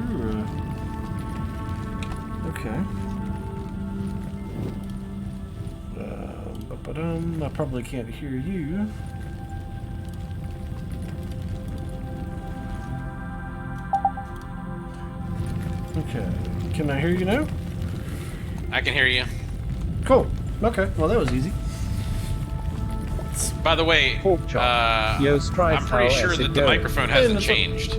S1: Okay. I probably can't hear you. Okay. Can I hear you now?
S2: I can hear you.
S1: Cool. Okay. Well, that was easy.
S2: By the way,
S3: Pork chop. Yo, strife,
S2: I'm pretty
S3: how
S2: sure
S3: is it
S2: that the
S3: going?
S2: microphone
S1: Hey,
S2: hasn't
S1: that's what-
S2: changed.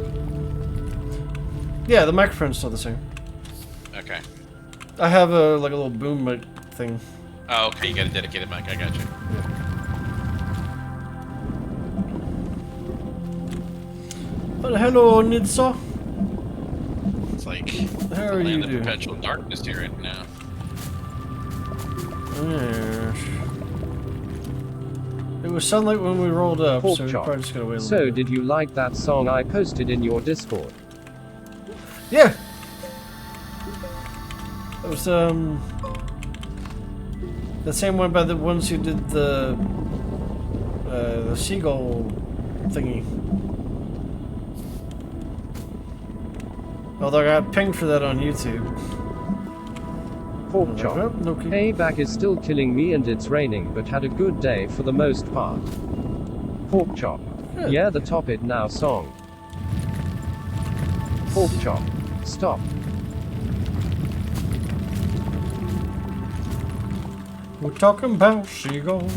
S1: Yeah, the microphone's still the same.
S2: Okay.
S1: I have a like a little boom mic thing.
S2: Oh, okay. You got a dedicated mic. I got you.
S1: Well, hello, Nidsa.
S2: It's like
S1: How
S2: the
S1: are you
S2: land of
S1: doing?
S2: perpetual darkness here right now.
S1: Yes. It was sunlight when we rolled up,
S3: Pork
S1: so we
S3: chop.
S1: probably just gotta wait a little
S3: So,
S1: bit.
S3: did you like that song I posted in your Discord?
S1: Yeah. It was the same one by the ones who did the seagull thingy. Although I got pinged for that on YouTube.
S3: Pork chop.
S1: Oh, okay.
S3: Payback is still killing me and it's raining, but had a good day for the most part. Pork chop.
S1: Good.
S3: Yeah, the Top It Now song. Pork chop. Stop.
S1: We're talking about seagulls.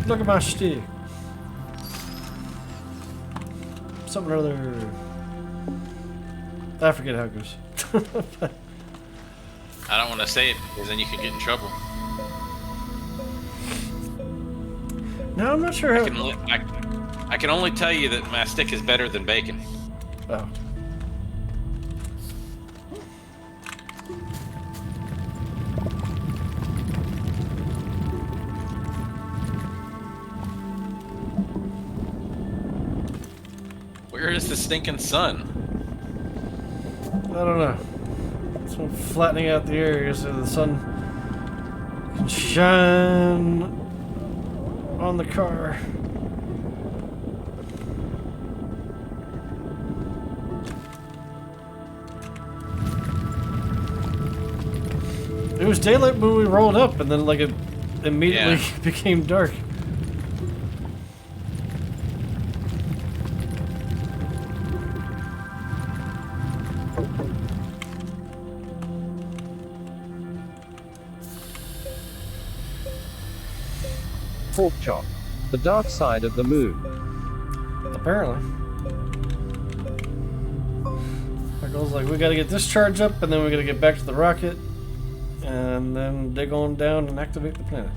S1: Look at my stick. Something or other. I forget how it goes.
S2: I don't want to say it because then you could get in trouble.
S1: No, I'm not sure how.
S2: I can only tell you that my stick is better than bacon.
S1: Oh.
S2: Where is the stinking sun?
S1: I don't know. It's been flattening out the area so the sun can shine on the car. It was daylight when we rolled up, and then like it immediately became dark.
S3: Pork chop. The dark side of the moon.
S1: Apparently. Our goal's like, we gotta get this charge up, and then we gotta get back to the rocket, and then dig on down and activate the planet.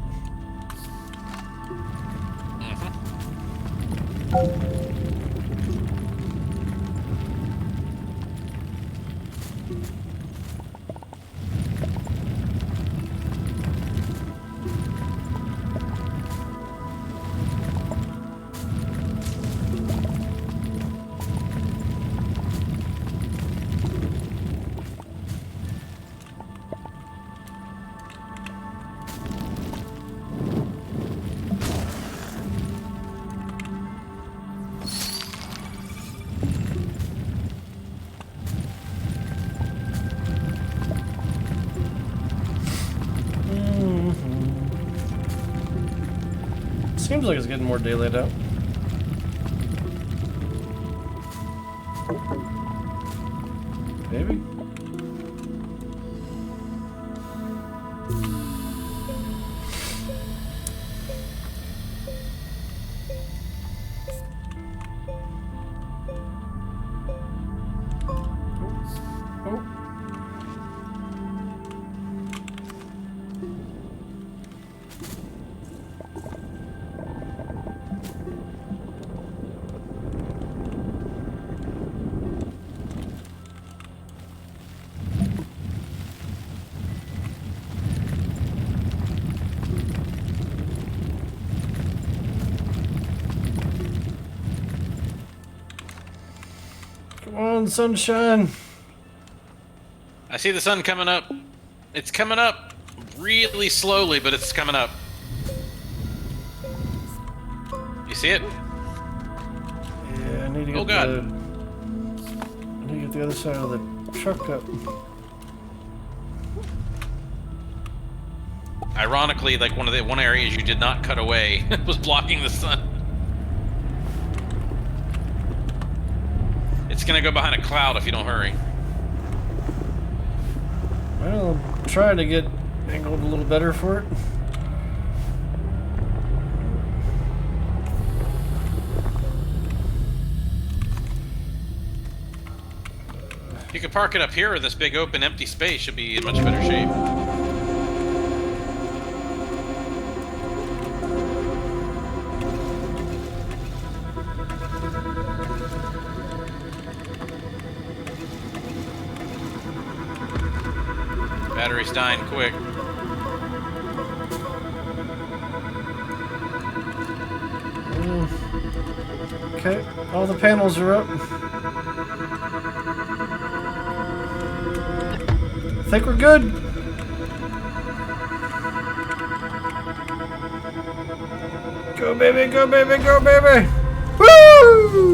S1: Seems like it's getting more daylight out. Maybe? Oh. Come on, sunshine.
S2: I see the sun coming up. It's coming up really slowly, but it's coming up. You see it?
S1: Yeah, I need to get
S2: Oh, God.
S1: I need to get the other side of the truck up.
S2: Ironically, like one areas you did not cut away was blocking the sun. It's gonna go behind a cloud if you don't hurry.
S1: Well, I'm trying to get angled a little better for it.
S2: You could park it up here in this big open empty space, should be in much better shape. Battery's dying quick.
S1: Okay, all the panels are up. I think we're good. Go baby, go baby, go baby! Woo!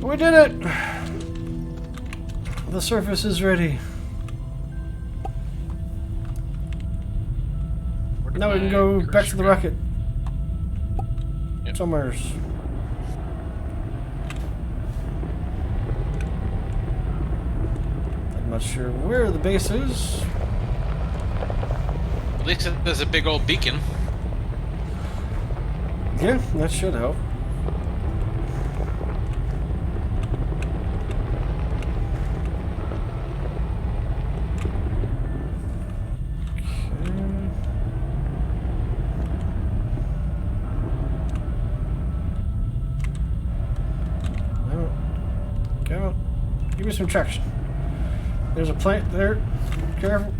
S1: We did it! The surface is ready. Now we can go back to the rocket.
S2: Yep.
S1: Somewheres. I'm not sure where the base is.
S2: At least there's a big old beacon.
S1: Yeah, that should help. Give me some traction. There's a plant there. Careful.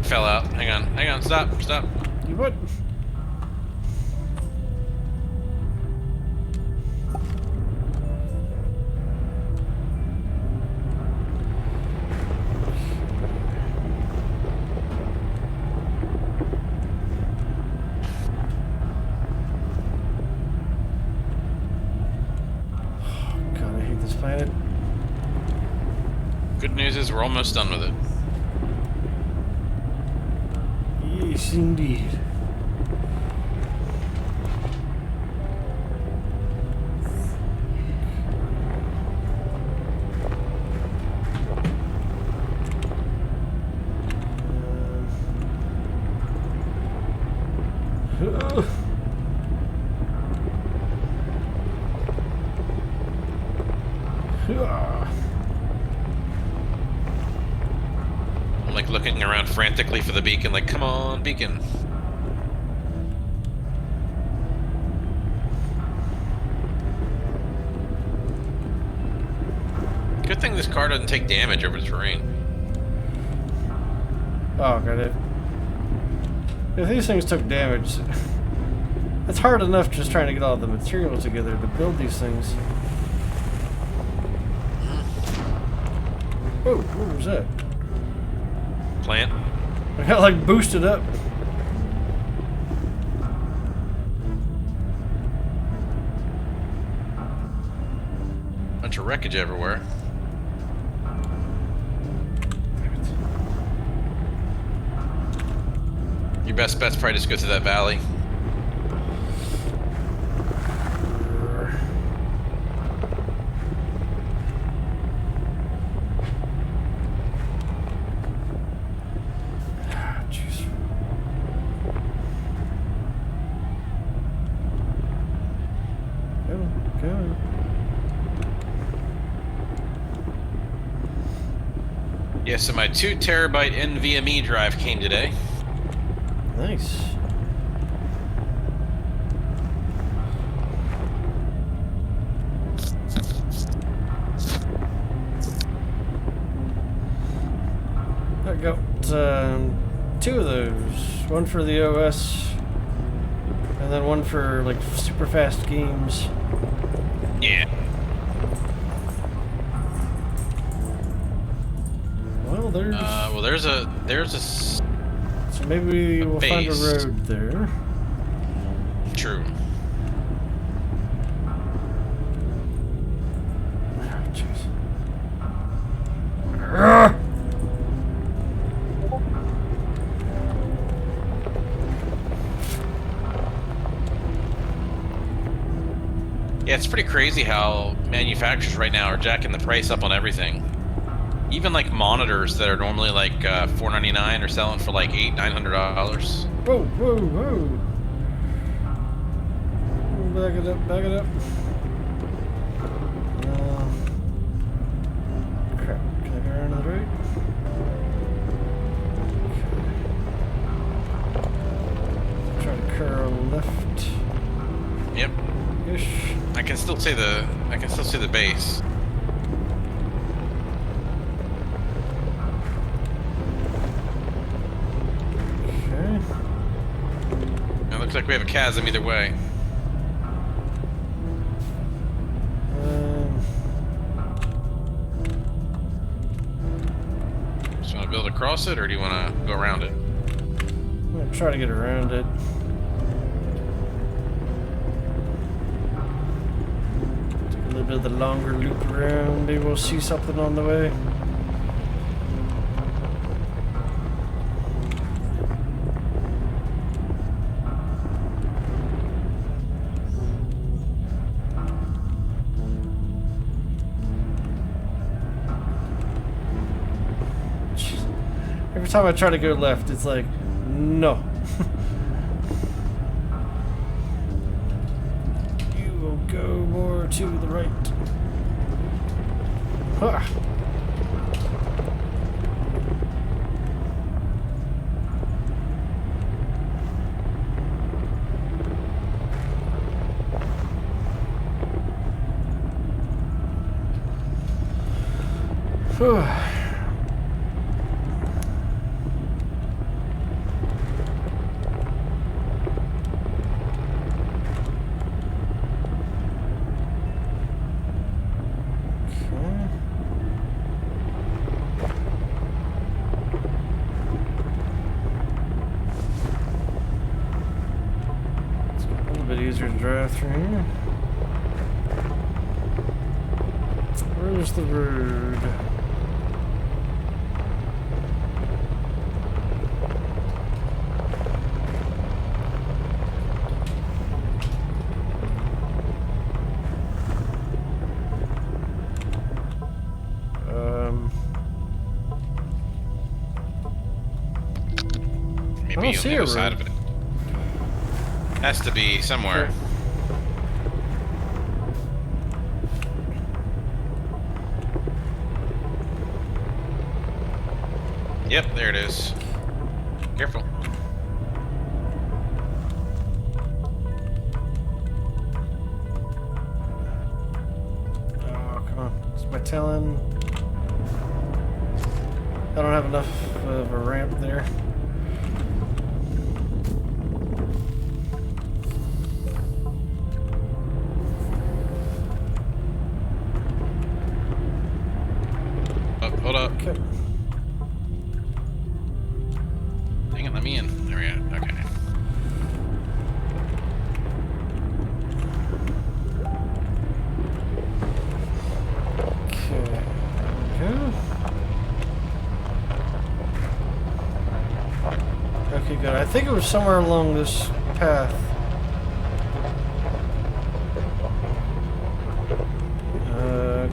S2: Fell out. Hang on, stop.
S1: You what? Planet.
S2: Good news is we're almost done with it.
S1: Yes, indeed.
S2: I'm like looking around frantically for the beacon, like, come on, beacon. Good thing this car doesn't take damage over the terrain.
S1: Oh, got it. If these things took damage, it's hard enough just trying to get all the materials together to build these things. Oh, what was that?
S2: plant.
S1: I got like boosted up.
S2: Bunch of wreckage everywhere. Your best bet's probably just go through that valley.
S1: Jeez. Go.
S2: Yeah, so my 2 terabyte NVMe drive came today.
S1: Nice. I got 2 of those. One for the OS, and then one for like super fast games.
S2: Yeah.
S1: Well, there's.
S2: There's a
S1: So maybe we'll find a
S2: base.
S1: road there.
S2: True.
S1: Ah, jeez. Ah!
S2: Yeah, it's pretty crazy how manufacturers right now are jacking the price up on everything. Even like monitors that are normally like $499 are selling for like $800-900.
S1: Whoa, whoa, whoa. Back it up, back it up. Crap, can I go around to the right? Okay. Try to curl left.
S2: Yep.
S1: Ish.
S2: I can still see the base.
S1: Okay.
S2: It looks like we have a chasm either way. Just want to build across it, or do you want to go around it?
S1: I'm gonna try to get around it. Take a little bit of the longer loop around. Maybe we'll see something on the way. Every time I try to go left, it's like, no. You will go more to the right. Ah. Whew. Easier to drive through here. Where's the road?
S2: Maybe
S1: I don't
S2: on
S1: see
S2: the
S1: a
S2: other side
S1: road.
S2: of it. Has to be somewhere.
S1: Okay.
S2: Yep, there it is. Careful.
S1: Oh, come on. Is my telling? I don't have enough of a ramp there.
S2: Oh, hold up.
S1: Okay.
S2: Let me in. There we go. Okay.
S1: Okay. Okay. Okay, good. I think it was somewhere along this path.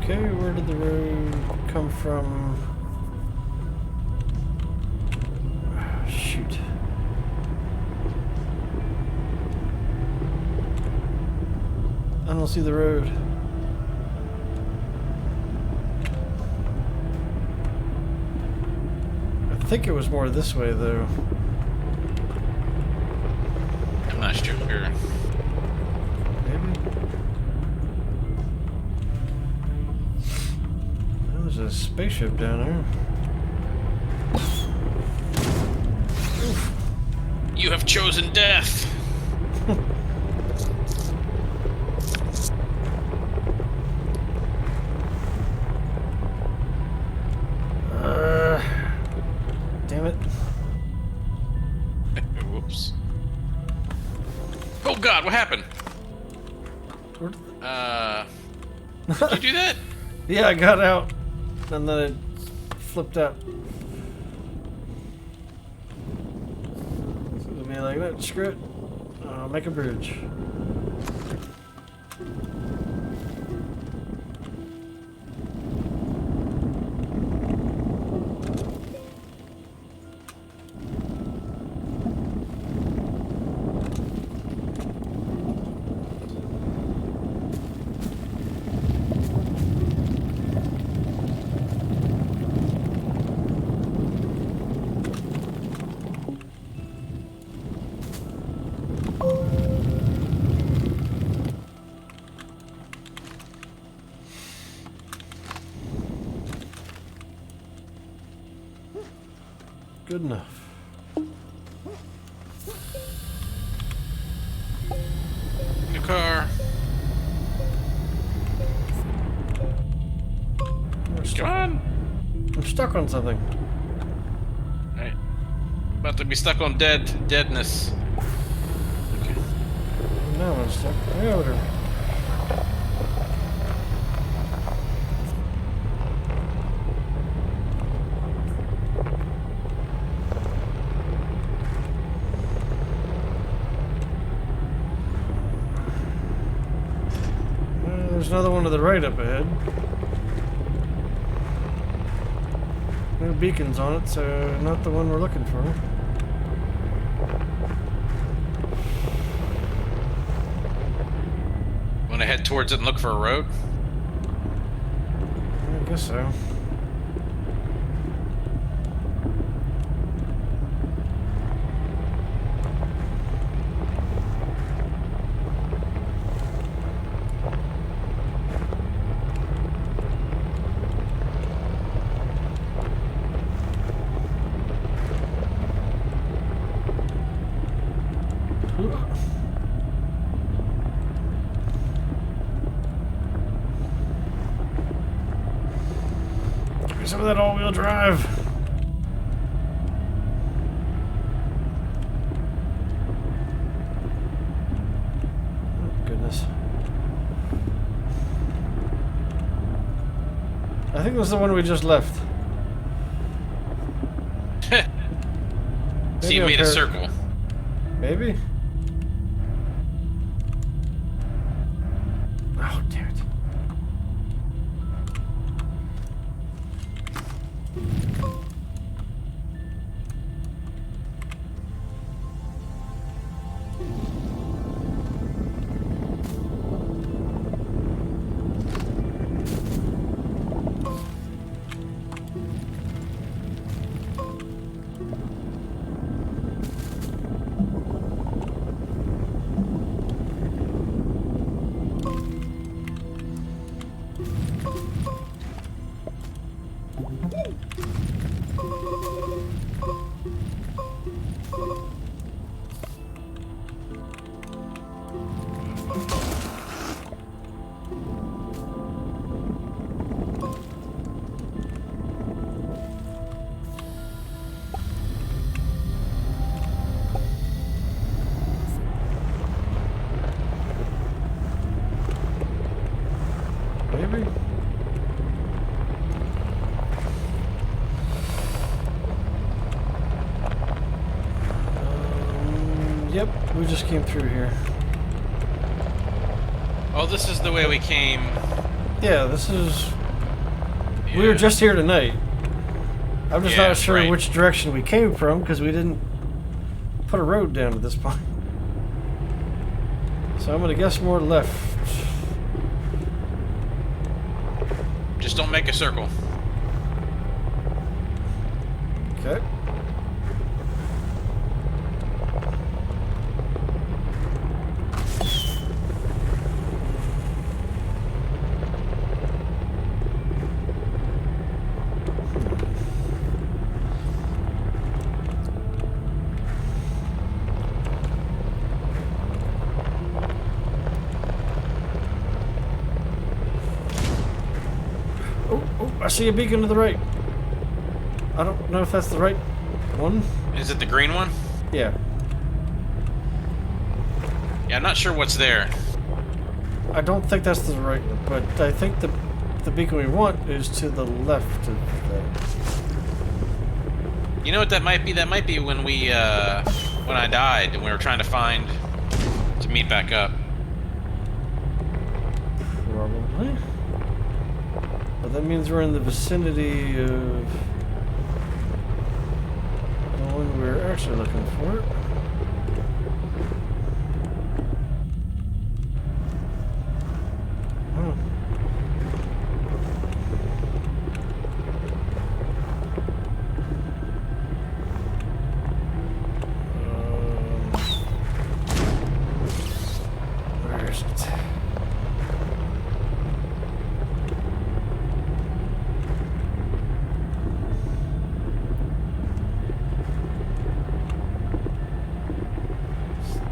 S1: Okay, where did the road come from? Shoot. I don't see the road. I think it was more this way, though.
S2: I'm not sure.
S1: Maybe? Oh, there's a spaceship down there.
S2: You have chosen death.
S1: Damn it.
S2: Whoops. Oh God, what happened?
S1: Where did
S2: Did you do that?
S1: Yeah, I got out, and then it flipped out. So it'll be like that. Screw it. I'll make a bridge. Good enough.
S2: In the car. Come on.
S1: I'm stuck on something.
S2: Alright. About to be stuck on deadness. Okay.
S1: No, I'm stuck. Way over there. There's another one to the right up ahead. No beacons on it, so not the one we're looking for.
S2: Want to head towards it and look for a road?
S1: I guess so. Give me some of that all-wheel drive. Oh, goodness. I think this is the one we just left.
S2: So you
S1: Maybe
S2: made a
S1: I'll
S2: circle.
S1: Maybe? Oh, damn it. Yep, we just came through here.
S2: Oh, this is the way we came.
S1: Yeah, this is...
S2: Yeah.
S1: We were just here tonight. I'm just
S2: Yeah,
S1: not sure
S2: right.
S1: which direction we came from because we didn't put a road down at this point. So I'm gonna guess more left.
S2: Just don't make a circle.
S1: Okay. Oh, I see a beacon to the right. I don't know if that's the right one.
S2: Is it the green one?
S1: Yeah.
S2: Yeah, I'm not sure what's there.
S1: I don't think that's the right one, but I think the beacon we want is to the left of that.
S2: You know what that might be? That might be when we, when I died and we were trying to meet back up.
S1: Probably. But that means we're in the vicinity of the one we're actually looking for. Oh. Where is it?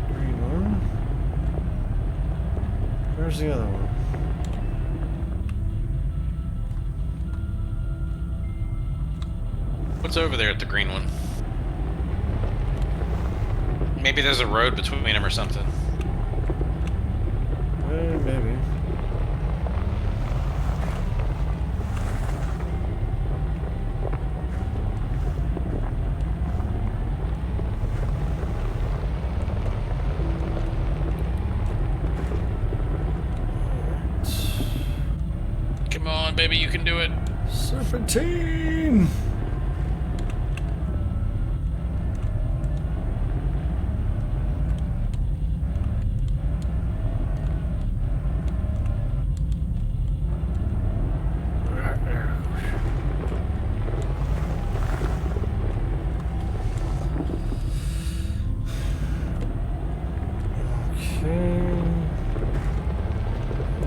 S1: Green one. Where's the other one?
S2: What's over there at the green one? Maybe there's a road between them or something.
S1: Maybe.
S2: Come on, baby, you can do it.
S1: Serpentine!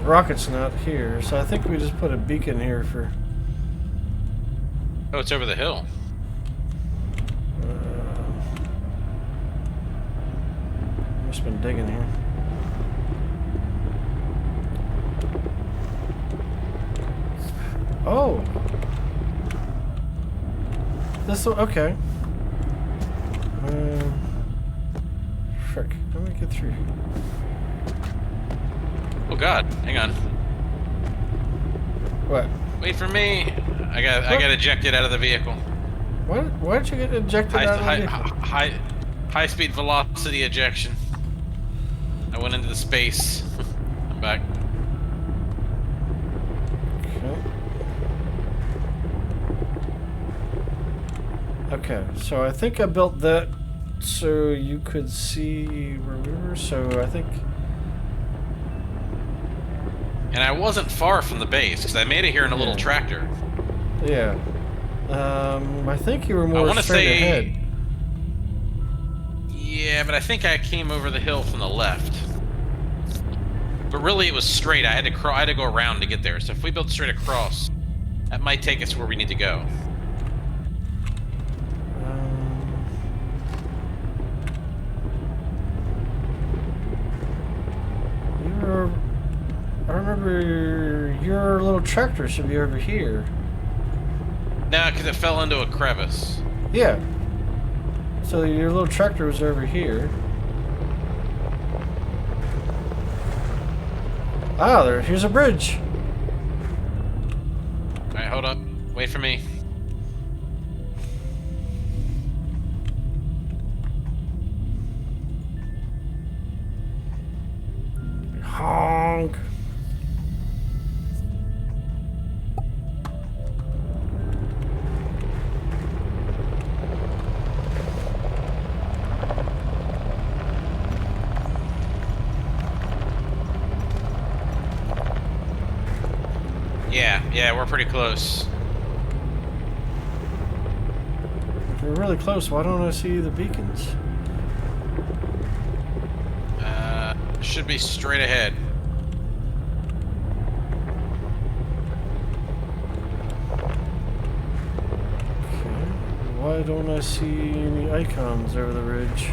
S1: Rocket's not here, so I think we just put a beacon here for...
S2: Oh, it's over the hill.
S1: Just been digging here. Oh! This one, okay. Frick, how do we get through here?
S2: Oh God, hang on.
S1: What?
S2: Wait for me. I got ejected out of the vehicle.
S1: What? Why did you get ejected out of the vehicle?
S2: High speed velocity ejection. I went into the space. I'm back.
S1: Okay, so I think I built that so you could see where we were, so I think...
S2: And I wasn't far from the base, because I made it here in a little tractor.
S1: Yeah. I think you were more
S2: wanna
S1: straight
S2: say-
S1: ahead.
S2: Yeah, but I think I came over the hill from the left. But really, it was straight. I had to go around to get there. So if we build straight across, that might take us where we need to go.
S1: I remember your little tractor should be over here.
S2: No, because it fell into a crevice.
S1: Yeah. So your little tractor was over here. Ah, here's a bridge.
S2: Alright, hold up. Wait for me. Yeah, we're pretty close.
S1: If we're really close, why don't I see the beacons?
S2: Should be straight ahead.
S1: Okay. Why don't I see any icons over the ridge?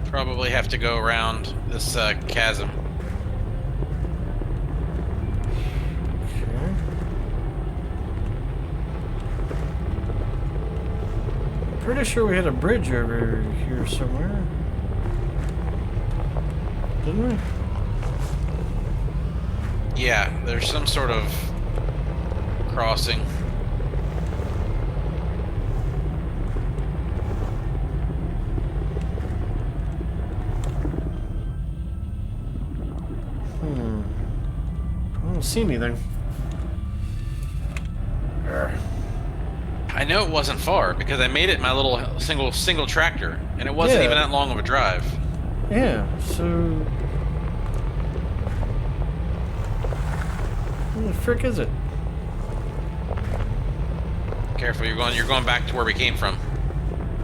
S2: Probably have to go around this chasm.
S1: Okay. Pretty sure we had a bridge over here somewhere. Didn't we?
S2: Yeah, there's some sort of crossing.
S1: I don't see anything. Urgh.
S2: I know it wasn't far because I made it my little single tractor, and it wasn't
S1: Yeah.
S2: even that long of a drive.
S1: Yeah, so... Where the frick is it?
S2: Careful, you're going back to where we came from.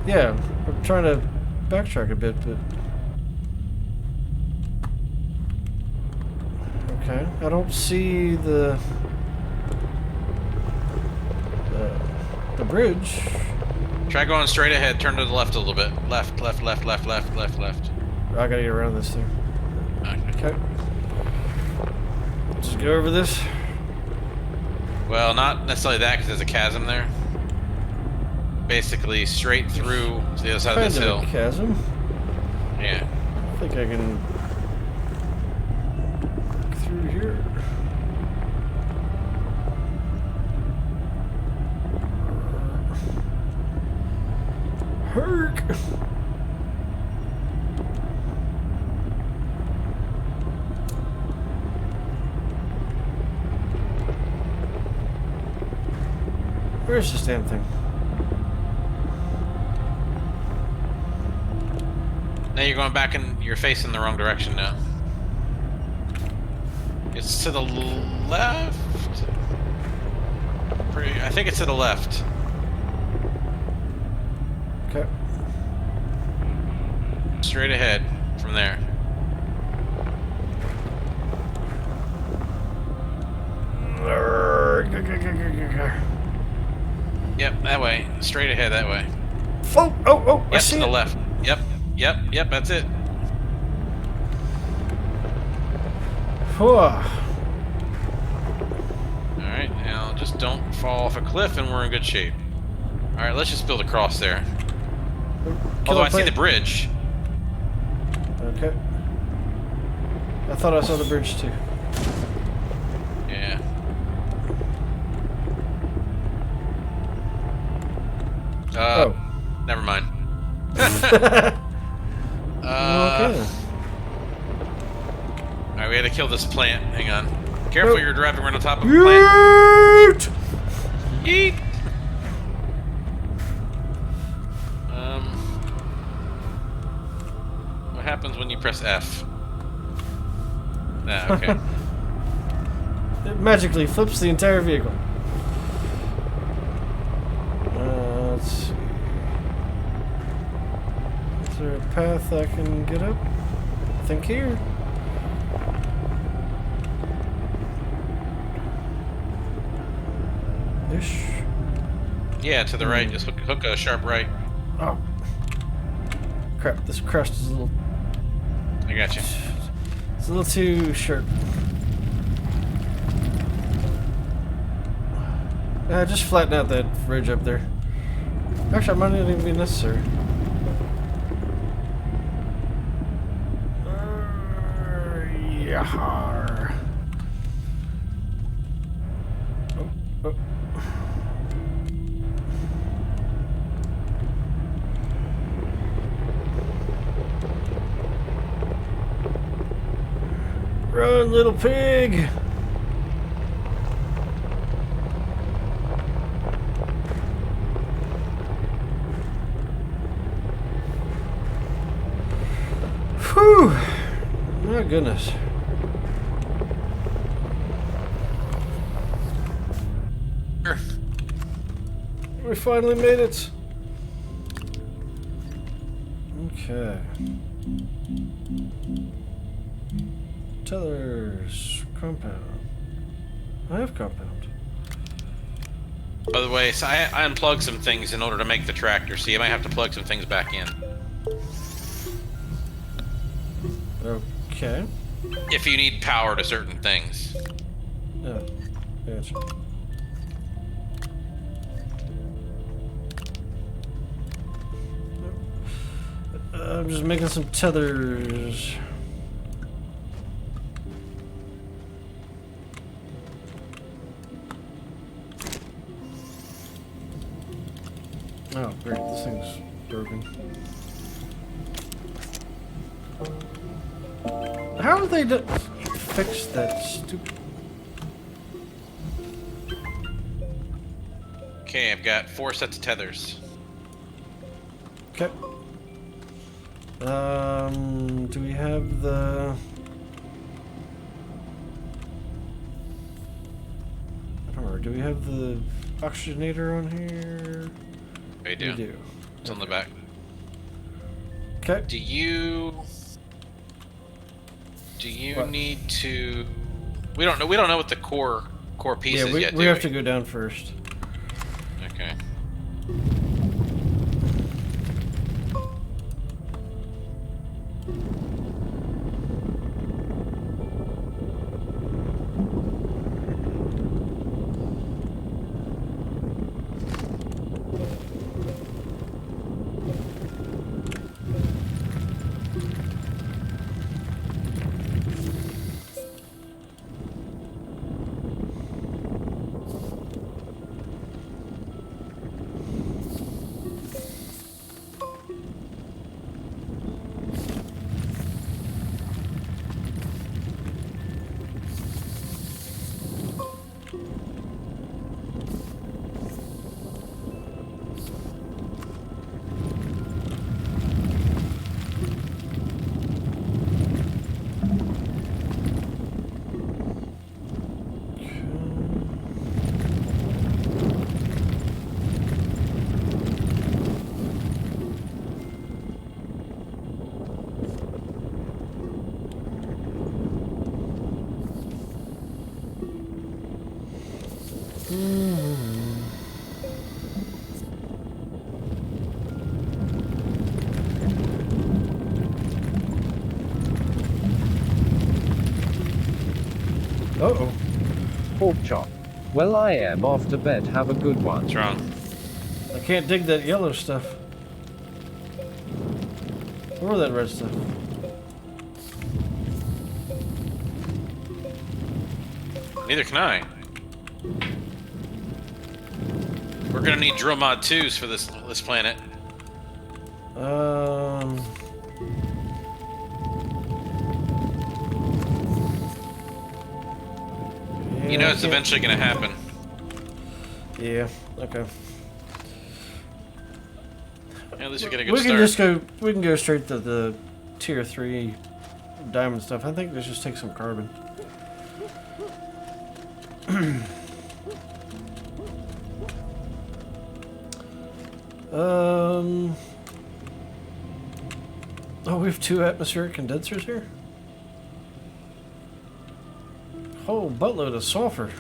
S1: Yeah, I'm trying to backtrack a bit, but... Okay, I don't see the bridge.
S2: Try going straight ahead, turn to the left a little bit. Left, left, left, left, left, left, left.
S1: I gotta get around this thing.
S2: Okay.
S1: Okay. Just go over this.
S2: Well, not necessarily that because there's a chasm there. Basically, straight through to the other side of this hill.
S1: A chasm.
S2: Yeah.
S1: I think I can... through here. Herc! Where's this damn thing?
S2: Now you're going back and you're facing the wrong direction now. It's to the left. I think it's to the left.
S1: Okay.
S2: Straight ahead from there. Yep, that way. Straight ahead that way.
S1: Oh! I
S2: Yep,
S1: see
S2: to the
S1: it.
S2: left. Yep, that's it.
S1: Whew.
S2: Alright, now just don't fall off a cliff and we're in good shape. Alright, let's just build a cross there. Although I see the bridge.
S1: Okay. I thought I saw the bridge too.
S2: Yeah. Never mind.
S1: Okay.
S2: Alright, we had to kill this plant. Hang on. Careful,
S1: Nope.
S2: you're driving right on top of a plant.
S1: Yeet!
S2: Yeet! What happens when you press F? Ah, okay.
S1: It magically flips the entire vehicle. Let's see. Is there a path I can get up? I think here. Ish.
S2: Yeah, to the right. Just hook a sharp right.
S1: Oh. Crap, this crust is a little...
S2: I got you.
S1: It's a little too sharp. Just flatten out that ridge up there. Actually, it might not even be necessary. Yahar. Oh. Run, little pig! goodness.
S2: Sure.
S1: We finally made it. Okay. Tethers. Compound. I have compound.
S2: By the way, so I unplugged some things in order to make the tractor, so you might have to plug some things back in.
S1: Okay.
S2: If you need power to certain things.
S1: Yeah. Gotcha. I'm just making some tethers. Oh, great. This thing's broken. How did they fix that stupid...
S2: Okay, I've got 4 sets of tethers.
S1: Okay. Do we have the... I don't remember. Do we have the oxygenator on here?
S2: We do.
S1: We do.
S2: It's on the back.
S1: Okay.
S2: Do you
S1: What?
S2: need to? We don't know what the core piece
S1: Yeah,
S2: is
S1: we,
S2: yet.
S1: we have to go down first.
S2: Okay.
S1: Uh-oh.
S3: Pork chop. Well, I am off to bed. Have a good one.
S2: What's wrong?
S1: I can't dig that yellow stuff. Or that red stuff.
S2: Neither can I. We're gonna need drill mod 2s for this planet. You know
S1: Yeah,
S2: it's
S1: I can't-
S2: eventually gonna happen.
S1: Yeah, okay.
S2: At least we get a good
S1: We
S2: start.
S1: can just go, we can go straight to the tier 3 diamond stuff. I think let's just take some carbon. Oh, we have 2 atmospheric condensers here? Whole buttload of sulfur.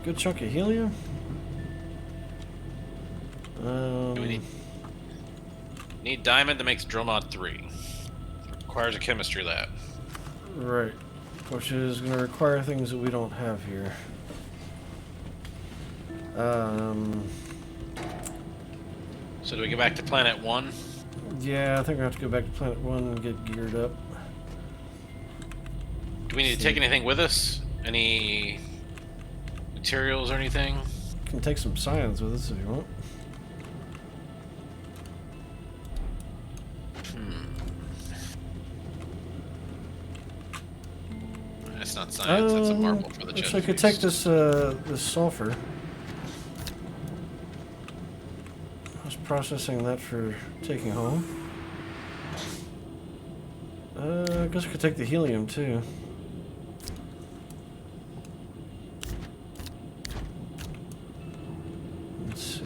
S1: Good chunk of helium.
S2: Do we need diamond that makes drill mod 3. Requires a chemistry lab.
S1: Right. Which is going to require things that we don't have here.
S2: So do we go back to planet 1?
S1: Yeah, I think we have to go back to Planet 1 and get geared up.
S2: Do we need to take anything with us? Any materials or anything?
S1: Can take some science with us if you want.
S2: That's not science, that's a marble for the
S1: Looks
S2: jet
S1: like I could
S2: boost.
S1: take this sulfur. I was processing that for taking home. I guess I could take the helium too. Let's see.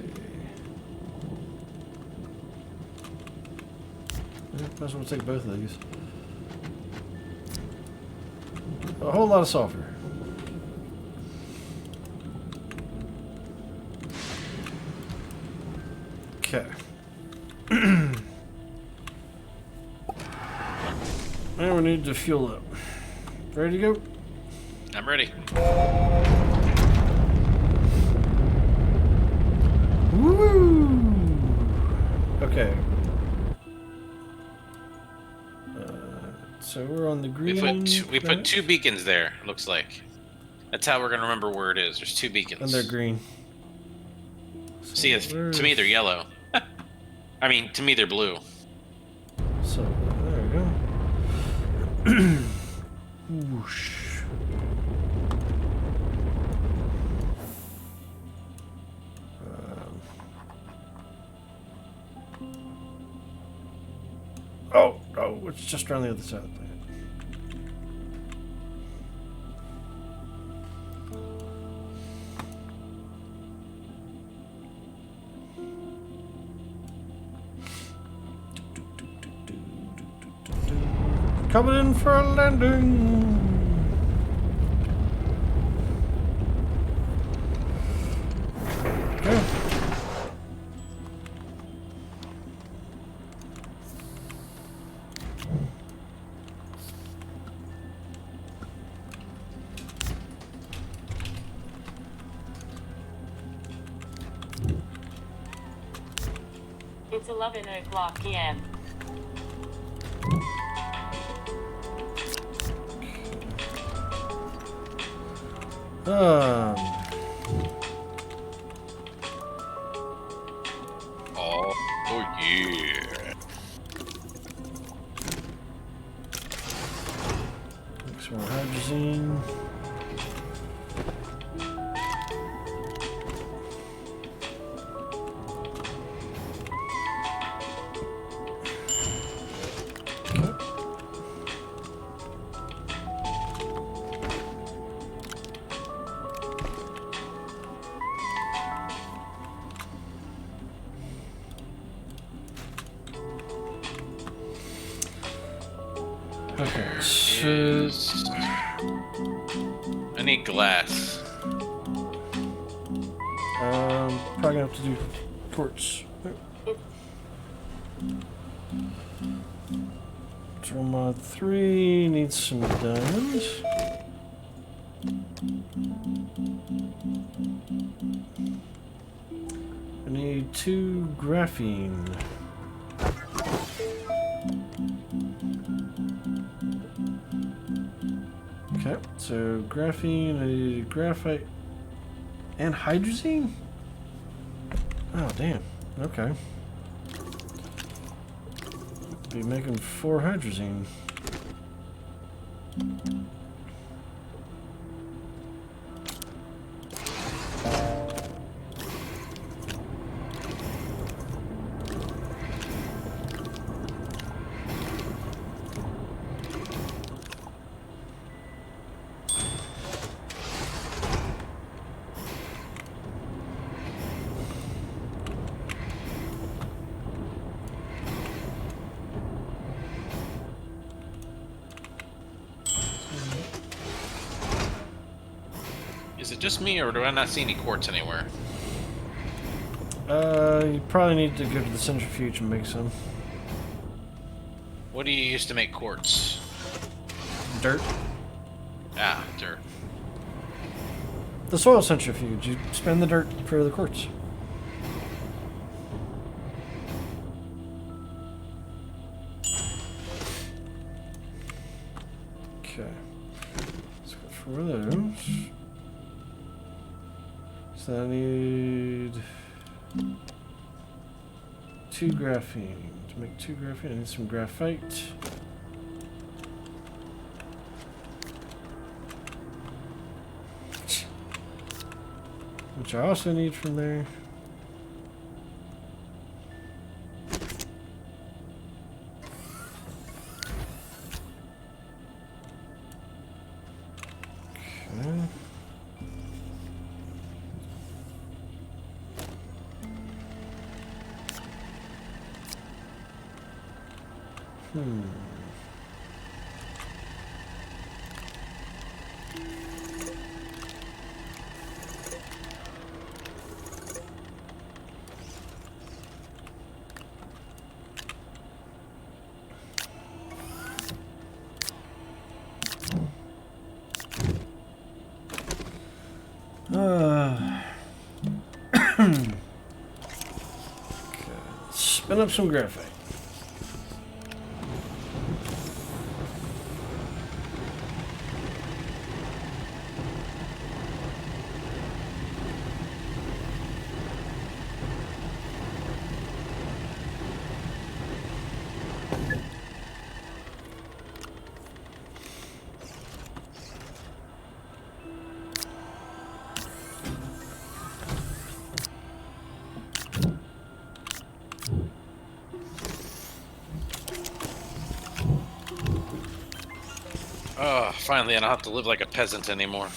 S1: Might as well take both of these. A whole lot of sulfur. Okay. Now we need to fuel up. Ready to go?
S2: I'm ready.
S1: Woo! Okay. So we're on the green.
S2: We put two beacons there. Looks like. That's how we're gonna remember where it is. There's two beacons.
S1: And they're green.
S2: See, to me they're yellow. I mean, to me they're blue.
S1: So there we go. Whoosh. Oh, it's just around the other side of the planet. Coming in for a landing. Okay.
S6: It's 11 o'clock p.m.
S2: Oh yeah.
S1: Some more hydrazine. Okay, so
S2: I need glass.
S1: probably gonna have to do quartz. Drill mod 3 needs some diamonds. I need 2 graphene. Okay, so graphene, I need graphite, and hydrazine? Oh, damn. Okay. Be making 4 hydrazine.
S2: Is it just me, or do I not see any quartz anywhere?
S1: You probably need to go to the centrifuge and make some.
S2: What do you use to make quartz?
S1: Dirt.
S2: Ah, dirt.
S1: The soil centrifuge. You spend the dirt for the quartz. Okay. Let's go for those. So I need 2 graphene. To make 2 graphene, I need some graphite. Which I also need from there. Okay. Spin up some graphite.
S2: Oh, finally I don't have to live like a peasant anymore.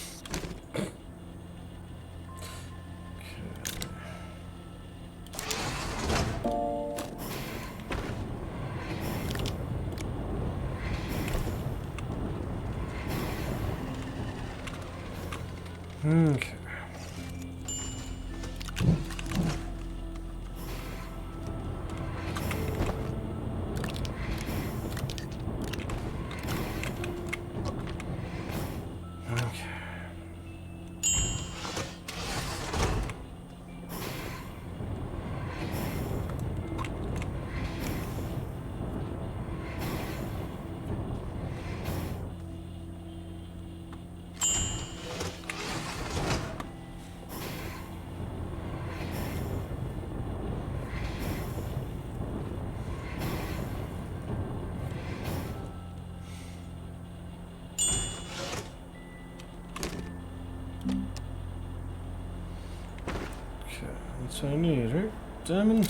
S1: Okay. That's what I need, right? Diamond.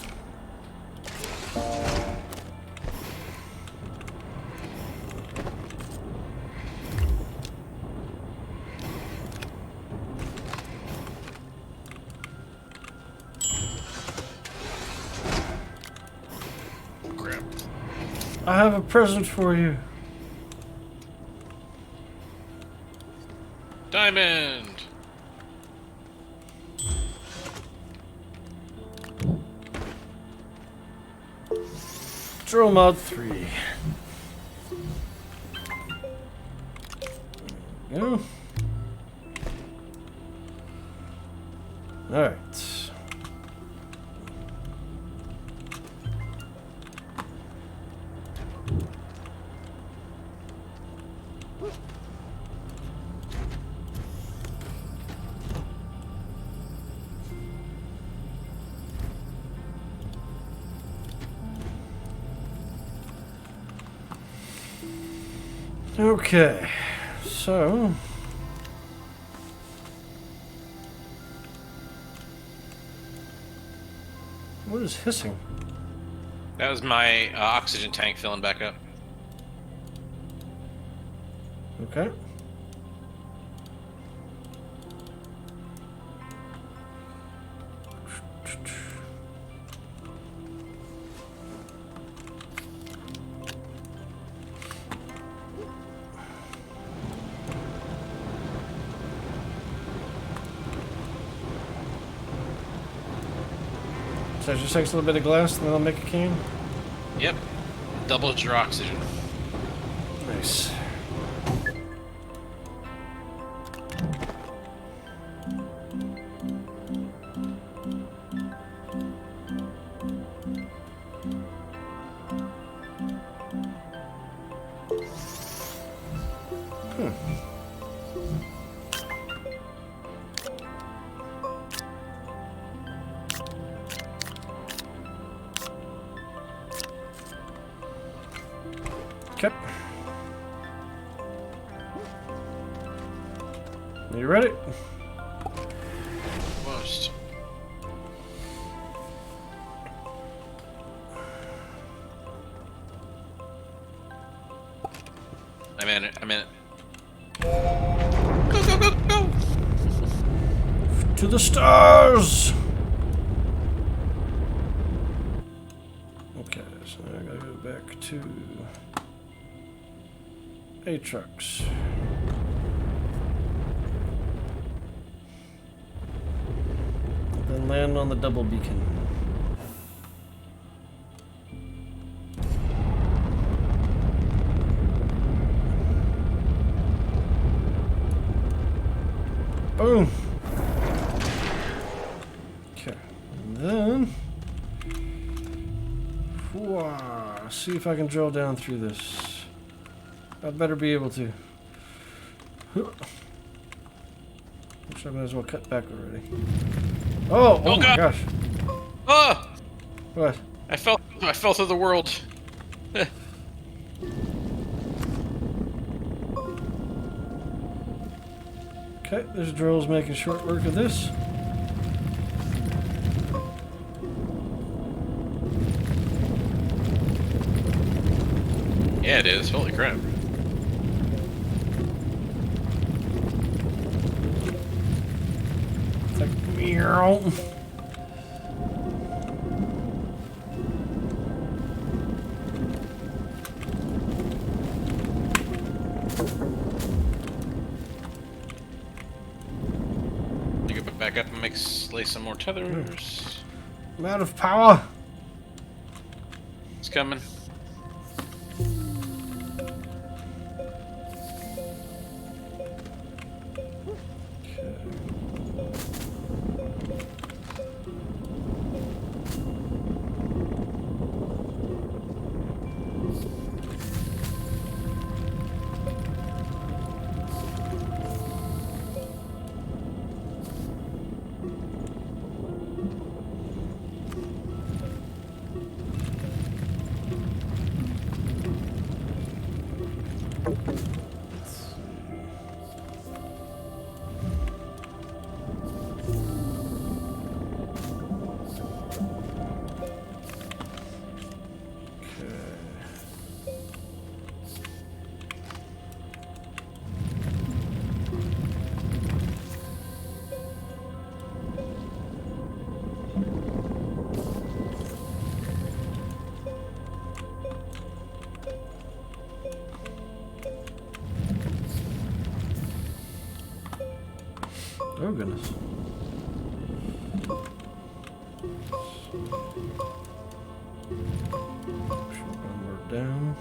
S2: Crap.
S1: I have a present for you.
S2: Diamond!
S1: Drill mod 3. There we go. Alright. Okay, so what is hissing?
S2: That was my oxygen tank filling back up.
S1: Okay. So it just takes a little bit of glass and then I'll make a can?
S2: Yep. Doubles your oxygen.
S1: Nice. Okay. You ready?
S2: Almost. I'm in it. I'm in it. Go, go, go, go!
S1: To the stars! Okay, so I gotta go back to Aatrox. Then land on the double beacon. Boom. Okay, and then see if I can drill down through this. I better be able to. Which I might as well cut back already. Oh my
S2: God.
S1: gosh.
S2: Oh!
S1: What?
S2: I fell through the world.
S1: Okay, there's drills making short work of this.
S2: Yeah, it is. Holy crap.
S1: It's like, meow.
S2: Back up and lay some more tethers.
S1: I'm out of power.
S2: It's coming.
S1: Oh goodness. Shotgun work down.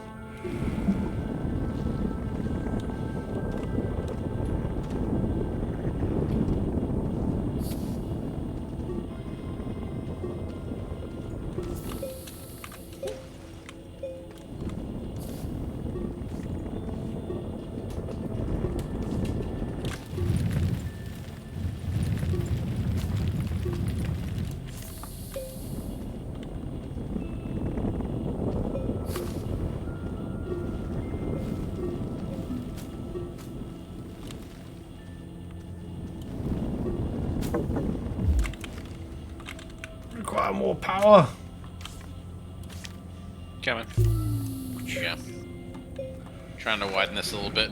S1: Require more power.
S2: Coming. Yeah. Trying to widen this a little bit.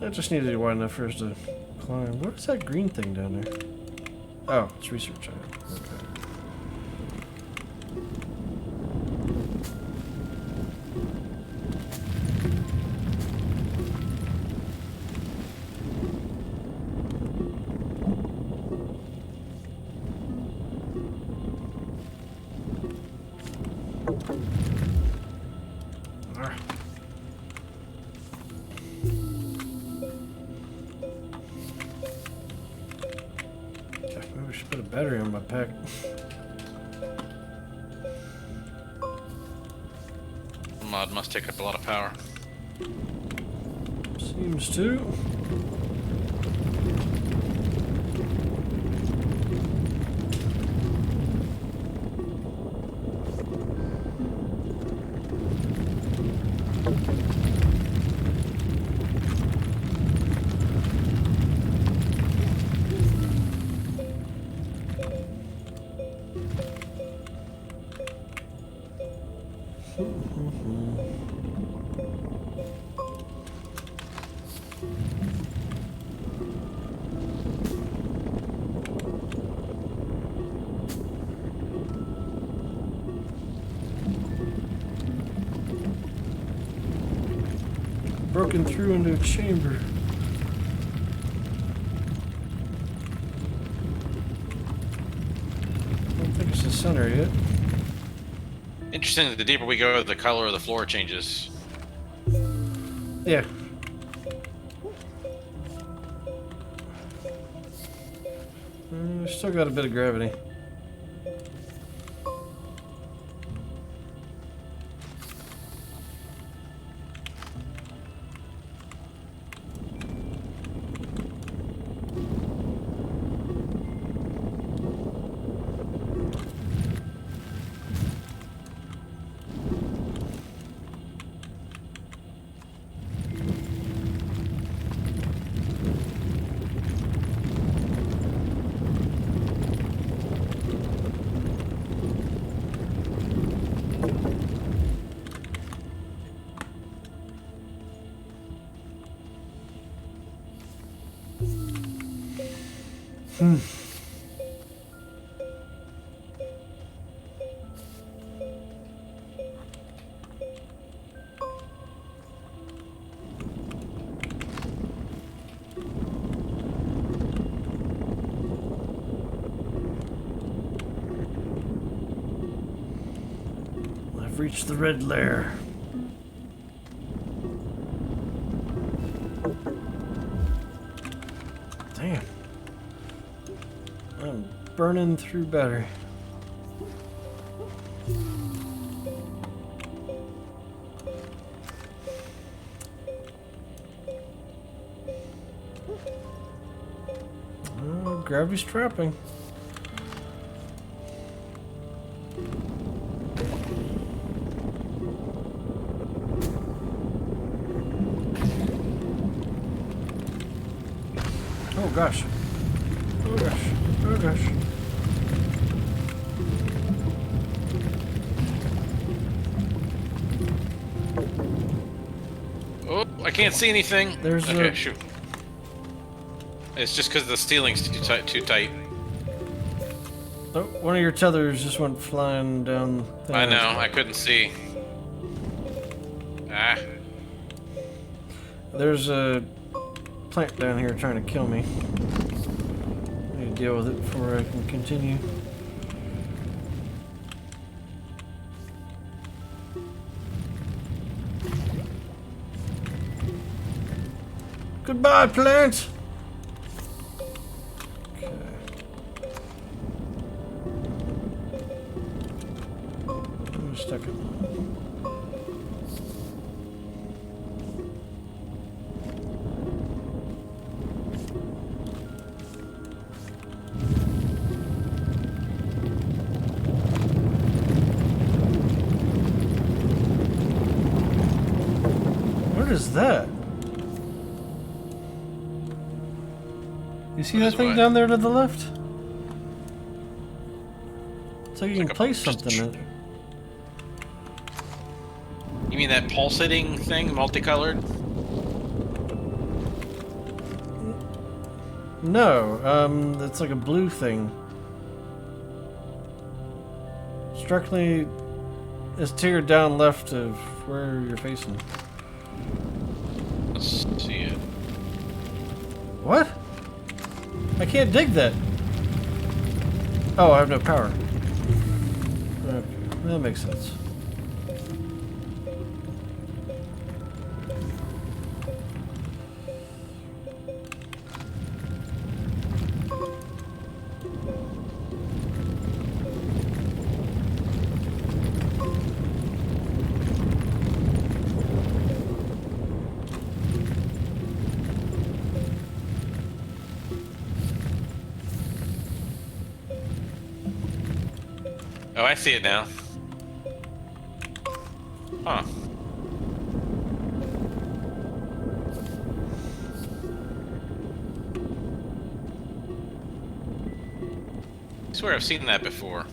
S1: I just needed to widen enough for us to climb. What is that green thing down there? Oh, it's research item. Okay. Maybe I should put a battery on my pack.
S2: The mod must take up a lot of power.
S1: Seems to. broken through into a chamber. I don't think it's the center yet.
S2: Interesting that the deeper we go, the color of the floor changes.
S1: Yeah. Still got a bit of gravity. I've reached the red lair. Damn. I'm burning through battery. Oh, gravity's trapping. Oh gosh. Oh gosh. Oh gosh.
S2: Oh, I can't see anything.
S1: There's
S2: okay,
S1: a-
S2: shoot. It's just because the ceiling's too tight.
S1: Oh, one of your tethers just went flying down.
S2: I know, I couldn't see. Ah.
S1: There's a plant down here trying to kill me. I need to deal with it before I can continue. Goodbye, plant! Okay. I'm stuck it. What is that? You see
S2: What
S1: that
S2: is
S1: thing
S2: what?
S1: down there to the left? It's like you
S2: Like
S1: can
S2: a-
S1: place something in it.
S2: You mean that pulsating thing, multicolored?
S1: No, it's like a blue thing. Struck me. It's tiered down left of where you're facing.
S2: Let's see it.
S1: What? I can't dig that. Oh, I have no power. Okay, that makes sense.
S2: Oh, I see it now. Huh. I swear I've seen that before.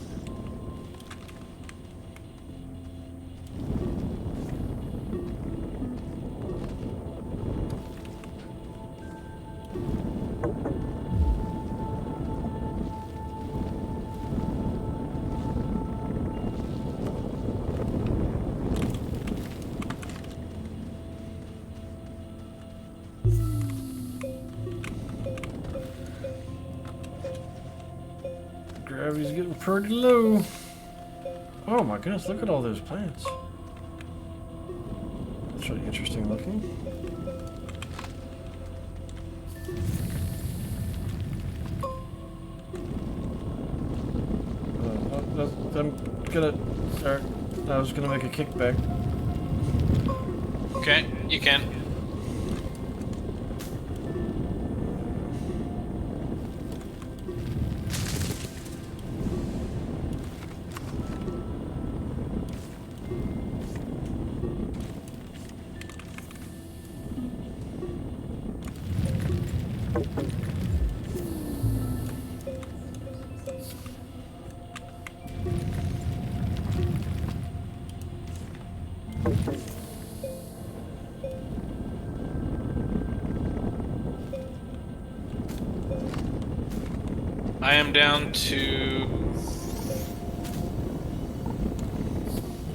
S1: Gravity's getting pretty low. Oh my goodness, look at all those plants. That's really interesting looking. I'm gonna start. I was gonna make a kickback.
S2: Okay, you can. I am down to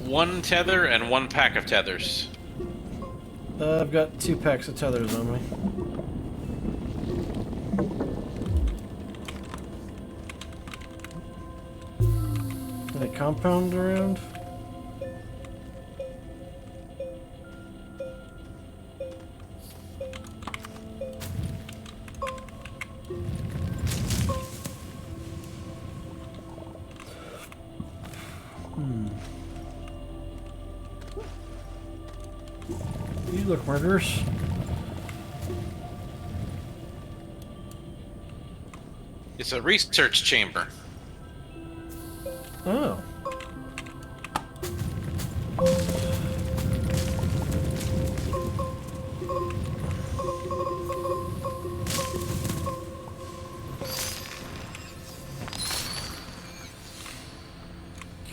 S2: 1 tether and 1 pack of tethers.
S1: I've got 2 packs of tethers on me. Any compound around? You look murderous.
S2: It's a research chamber.
S1: Oh.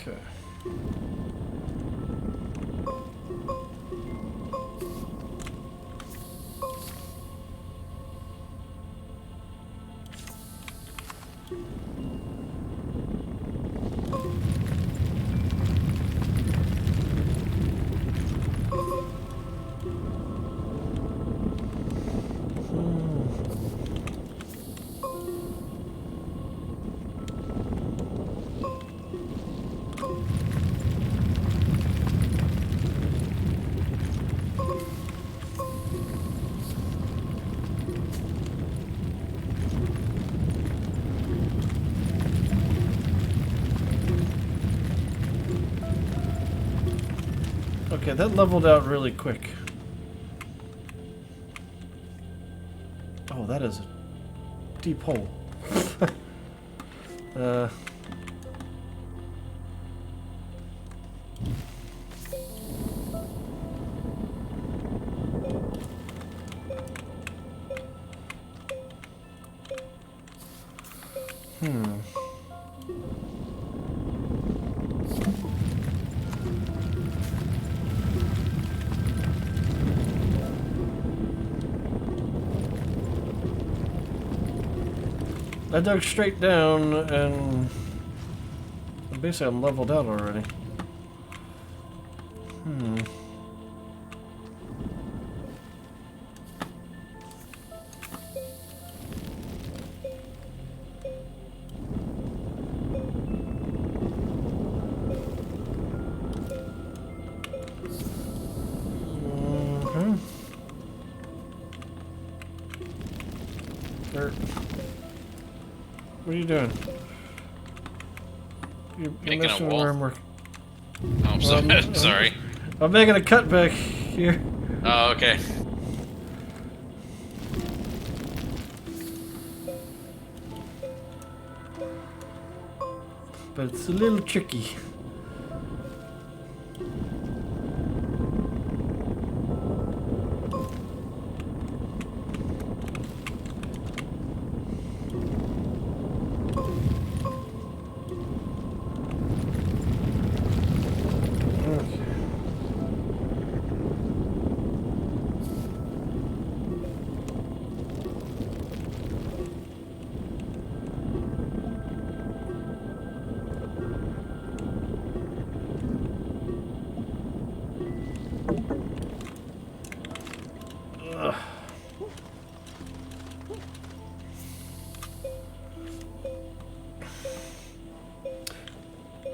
S1: Okay. Okay, that leveled out really quick. Oh, that is a deep hole. I dug straight down and basically I'm leveled out already. What are you doing? You're
S2: Making a
S1: messing
S2: wall.
S1: where I'm working.
S2: Oh, I'm so, sorry.
S1: I'm making a cut back here.
S2: Oh, okay.
S1: But it's a little tricky.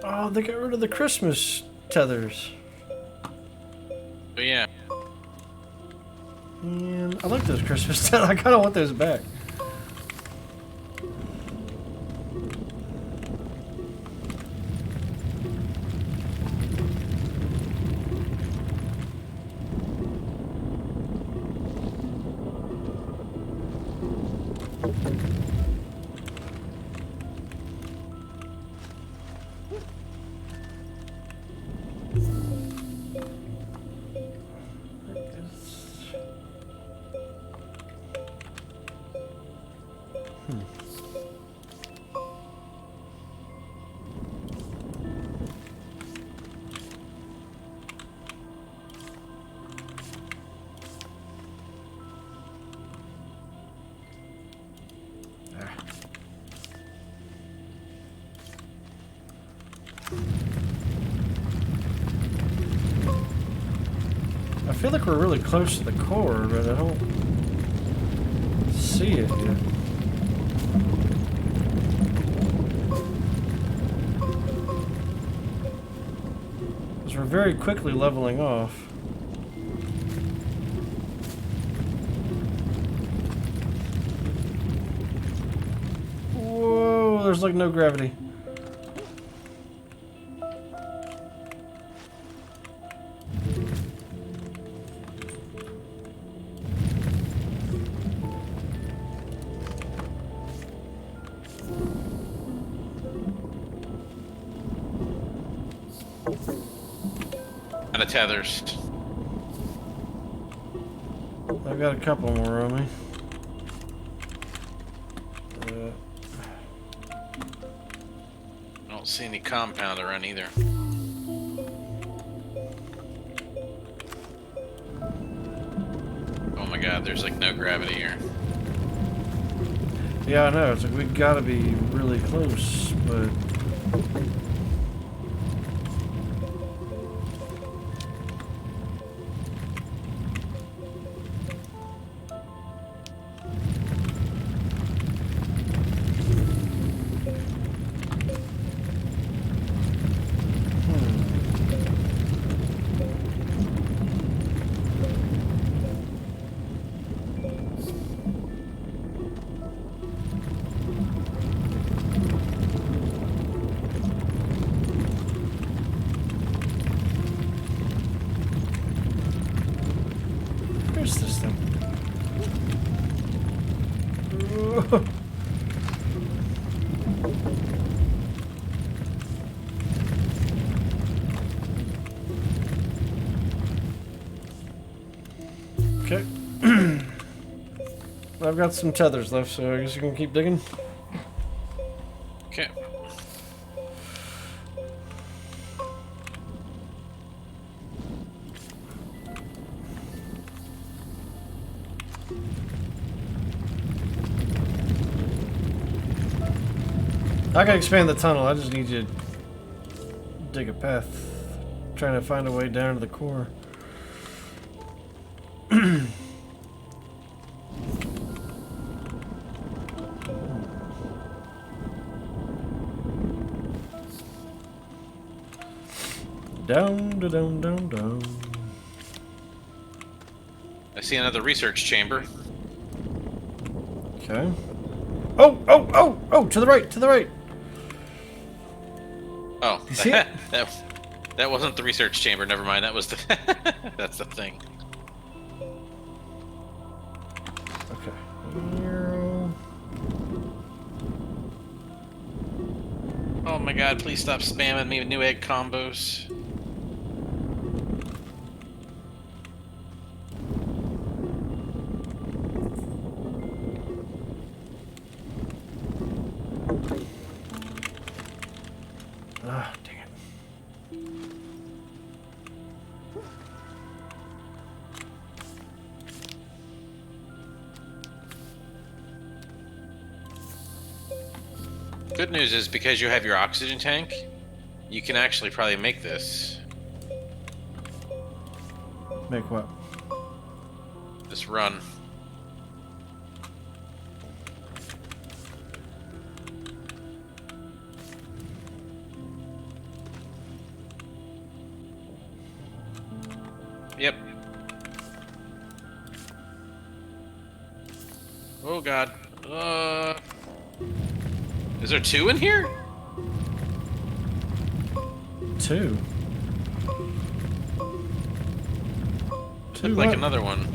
S1: Oh, they got rid of the Christmas tethers.
S2: But yeah.
S1: Man, I like those Christmas tethers. I kind of want those back. I feel like we're really close to the core, but I don't see it yet. Because we're very quickly leveling off. Whoa, there's like no gravity.
S2: And the tethers.
S1: I've got a couple more on me.
S2: I don't see any compound around either. Oh my god, there's like no gravity here.
S1: Yeah, I know. It's like we gotta be really close, but where's this thing? Okay. I've got some tethers left, so I guess you can keep digging.
S2: Okay.
S1: I can expand the tunnel. I just need you to dig a path. Trying to find a way down to the core. Down, da, down, down, down.
S2: I see another research chamber.
S1: Okay. Oh, oh, oh, oh! To the right, to the right.
S2: Oh,
S1: You see it?
S2: that wasn't the research chamber. Never mind. That was the that's the thing.
S1: Okay.
S2: Oh my god! Please stop spamming me with new egg combos.
S1: Ah, dang it.
S2: Good news is because you have your oxygen tank, you can actually probably make this.
S1: Make what?
S2: This run. Oh god. Is there 2 in here?
S1: 2.
S2: Looked like another one.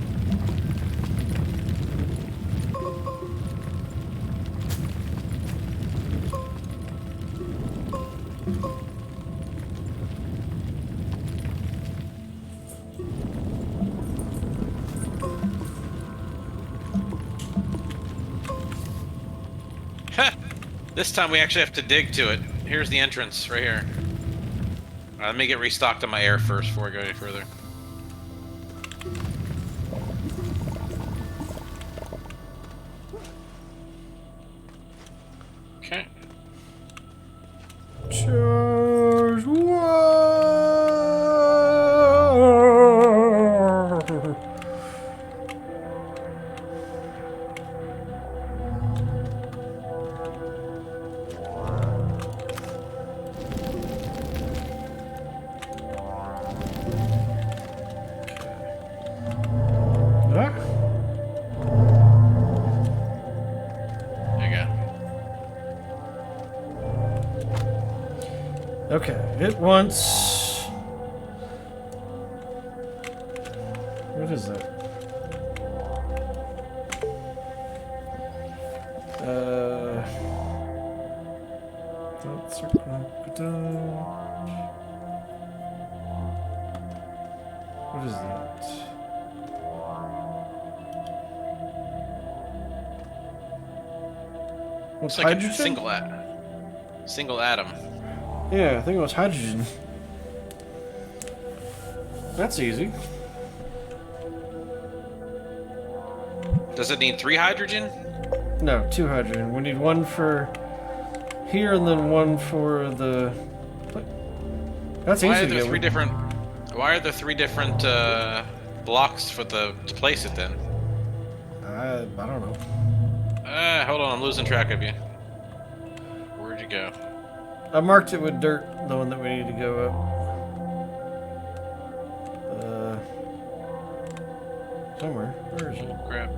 S2: This time we actually have to dig to it. Here's the entrance, right here. Let me get restocked on my air first before I go any further. Okay.
S1: Charge war. Ah.
S2: There you go.
S1: Okay, it wants. What is that? That's what is that? What's
S2: It's like
S1: hydrogen?
S2: a single atom.
S1: Yeah, I think it was hydrogen. That's easy.
S2: Does it need 3 hydrogen?
S1: No, 2 hydrogen. We need 1 for here and then 1 for the. That's
S2: Why
S1: easy
S2: are
S1: to
S2: there
S1: get
S2: 3
S1: one.
S2: different? Why are there 3 different blocks for to place it then?
S1: I don't know.
S2: Hold on, I'm losing track of you. Where'd you go?
S1: I marked it with dirt, the one that we need to go up. Somewhere. Where is it?
S2: Oh crap.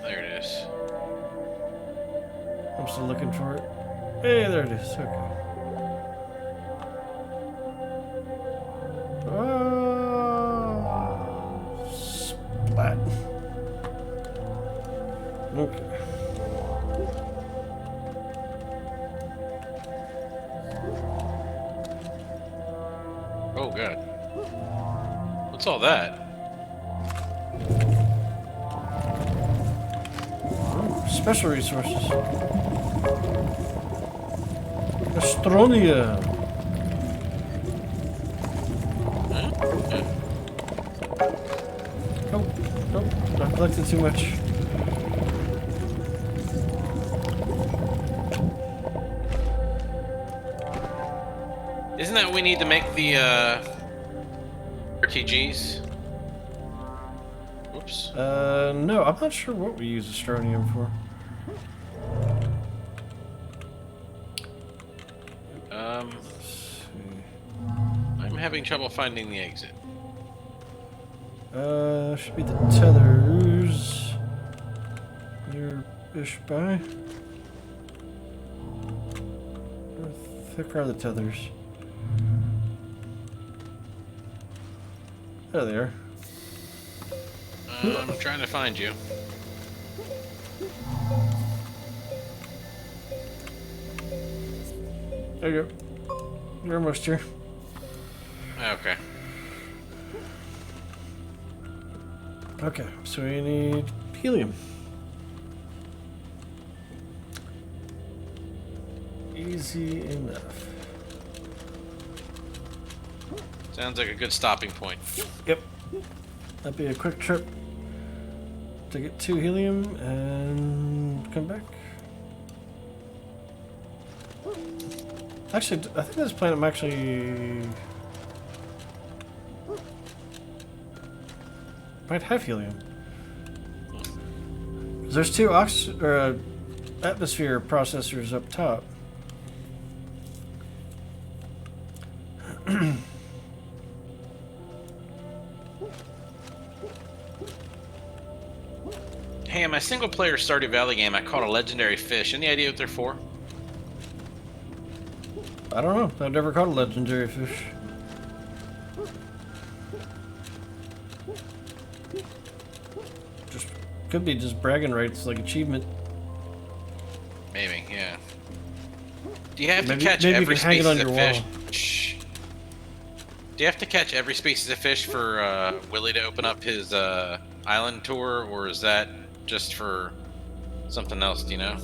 S2: There it is.
S1: I'm still looking for it. Hey, there it is. Okay. Splat. Okay.
S2: Oh god. What's all that?
S1: Special resources. Astroneer. Oh, I collected too much.
S2: Isn't that what we need to make the RTGs? Oops.
S1: No, I'm not sure what we use Astronium for. Let's see.
S2: I'm having trouble finding the exit.
S1: Should be the tethers. Near-ish by. Where the thick are the tethers? There they are.
S2: I'm trying to find you.
S1: There you go. You're almost here.
S2: Okay.
S1: Okay, so we need helium. Easy enough.
S2: Sounds like a good stopping point.
S1: Yep. That'd be a quick trip to get 2 helium and come back. Actually, I think this planet might have helium. 'Cause there's 2 atmosphere processors up top.
S2: Hey, in my single-player Stardew Valley game, I caught a legendary fish. Any idea what they're for?
S1: I don't know. I've never caught a legendary fish. Just could be just bragging rights, like achievement.
S2: Maybe, yeah. Do you have
S1: Maybe-
S2: to catch
S1: maybe you
S2: every
S1: can hang it
S2: species
S1: on
S2: of
S1: your
S2: fish? Do you have to catch every species of fish for Willie to open up his island tour, or is that just for something else? Do you know?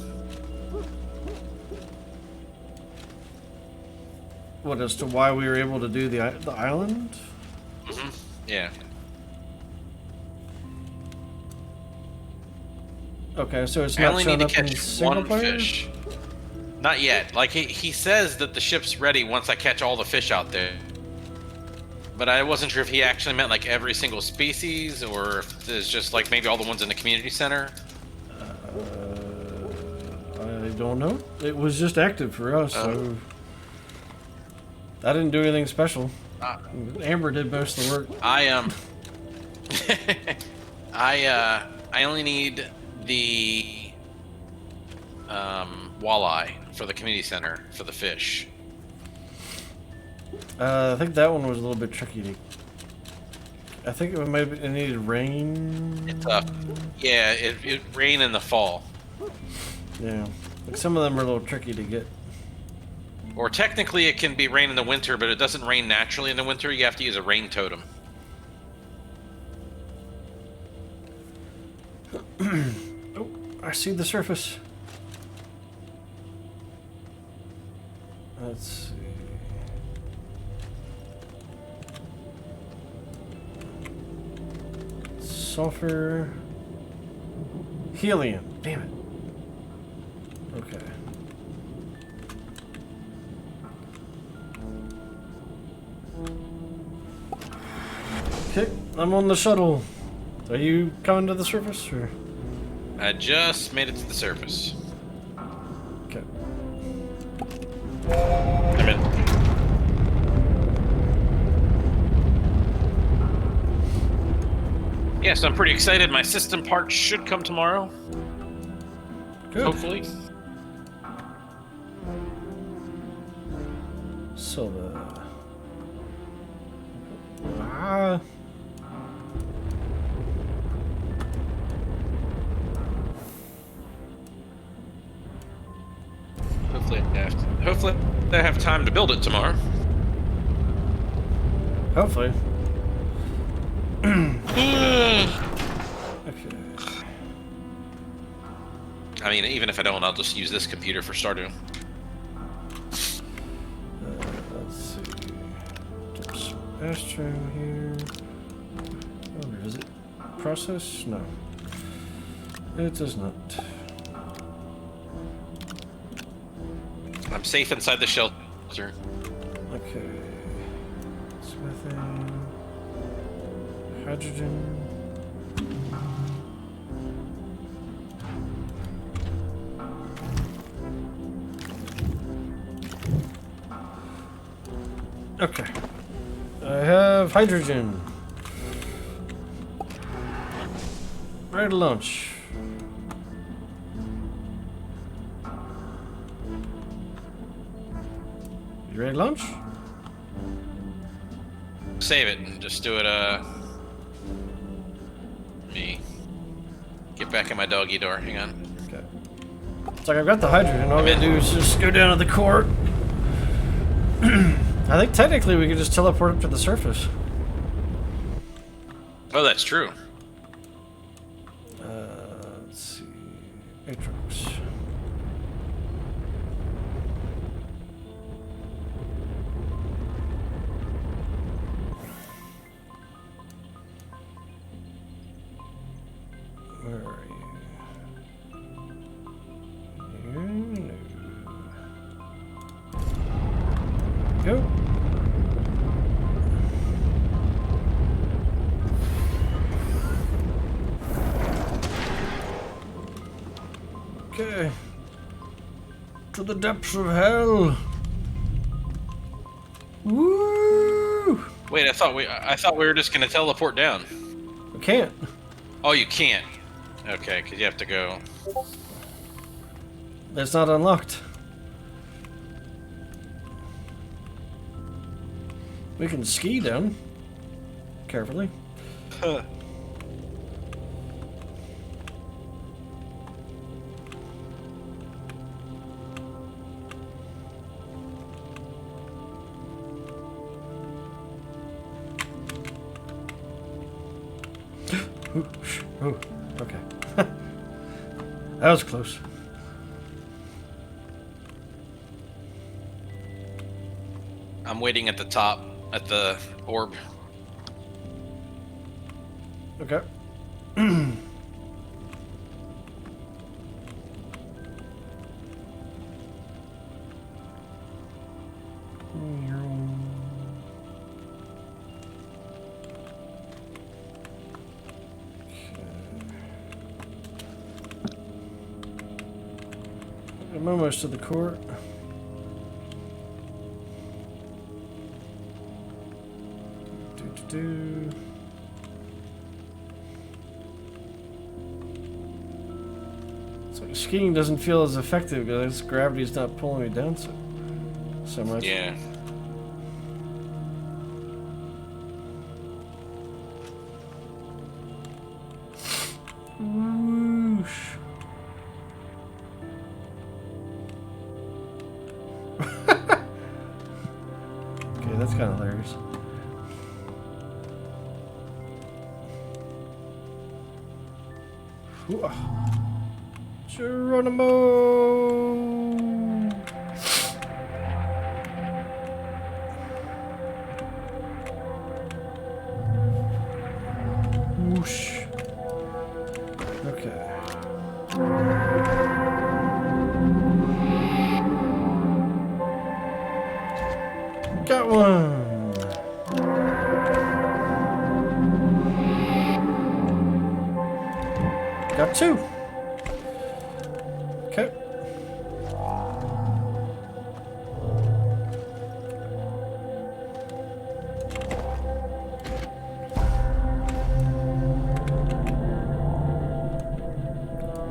S1: What, as to why we were able to do the island?
S2: Mm-hmm. Yeah.
S1: Okay, so it's
S2: I
S1: not
S2: only
S1: showing
S2: need to
S1: up in
S2: catch
S1: single
S2: one
S1: player?
S2: fish. Not yet. Like he says that the ship's ready once I catch all the fish out there. But I wasn't sure if he actually meant like every single species, or if there's just like maybe all the ones in the community center.
S1: I don't know. It was just active for us, so I didn't do anything special. Amber did most of the work.
S2: I I only need the walleye for the community center for the fish.
S1: I think that one was a little bit tricky to. I think it needed rain.
S2: It's yeah, it rain in the fall.
S1: Yeah, like some of them are a little tricky to get.
S2: Or technically it can be rain in the winter, but it doesn't rain naturally in the winter. You have to use a rain totem.
S1: Oh, I see the surface. Let's see. Sulfur. Helium. Damn it. Okay. Okay, I'm on the shuttle. Are you coming to the surface, or?
S2: I just made it to the surface.
S1: Okay.
S2: I'm in. Yes, I'm pretty excited. My system parts should come tomorrow.
S1: Good.
S2: Hopefully.
S1: So the
S2: Hopefully I have time to build it tomorrow.
S1: hopefully. Okay.
S2: I mean, even if I don't, I'll just use this computer for Stardew.
S1: Let's see. There's Astro here. Oh, is it process? No. It does not.
S2: I'm safe inside the shelter.
S1: Okay. Smithing. Hydrogen. Okay. I have hydrogen. Ready to launch. You ready to launch?
S2: Save it and just do it, me. Get back in my doggy door, hang on.
S1: Okay. It's like I've got the hydrogen. All we gotta do is just go down to the core. I think technically we could just teleport up to the surface.
S2: Oh, that's true.
S1: Let's see. Atrix. Where are you? Here? No. Go. Okay. To the depths of hell. Woo!
S2: Wait, I thought we were just gonna teleport down.
S1: We can't.
S2: Oh, you can't. Okay, because you have to go.
S1: It's not unlocked. We can ski down. Carefully.
S2: Huh.
S1: Ooh, ooh, okay. That was close.
S2: I'm waiting at the top, at the orb.
S1: Okay. I'm almost to the court. Do. So skiing doesn't feel as effective because gravity's not pulling me down so much.
S2: Yeah.
S1: Whoosh. Okay, that's kind of hilarious. Ooh, Geronimo! Whoosh. Okay. Got one! Got two! Okay.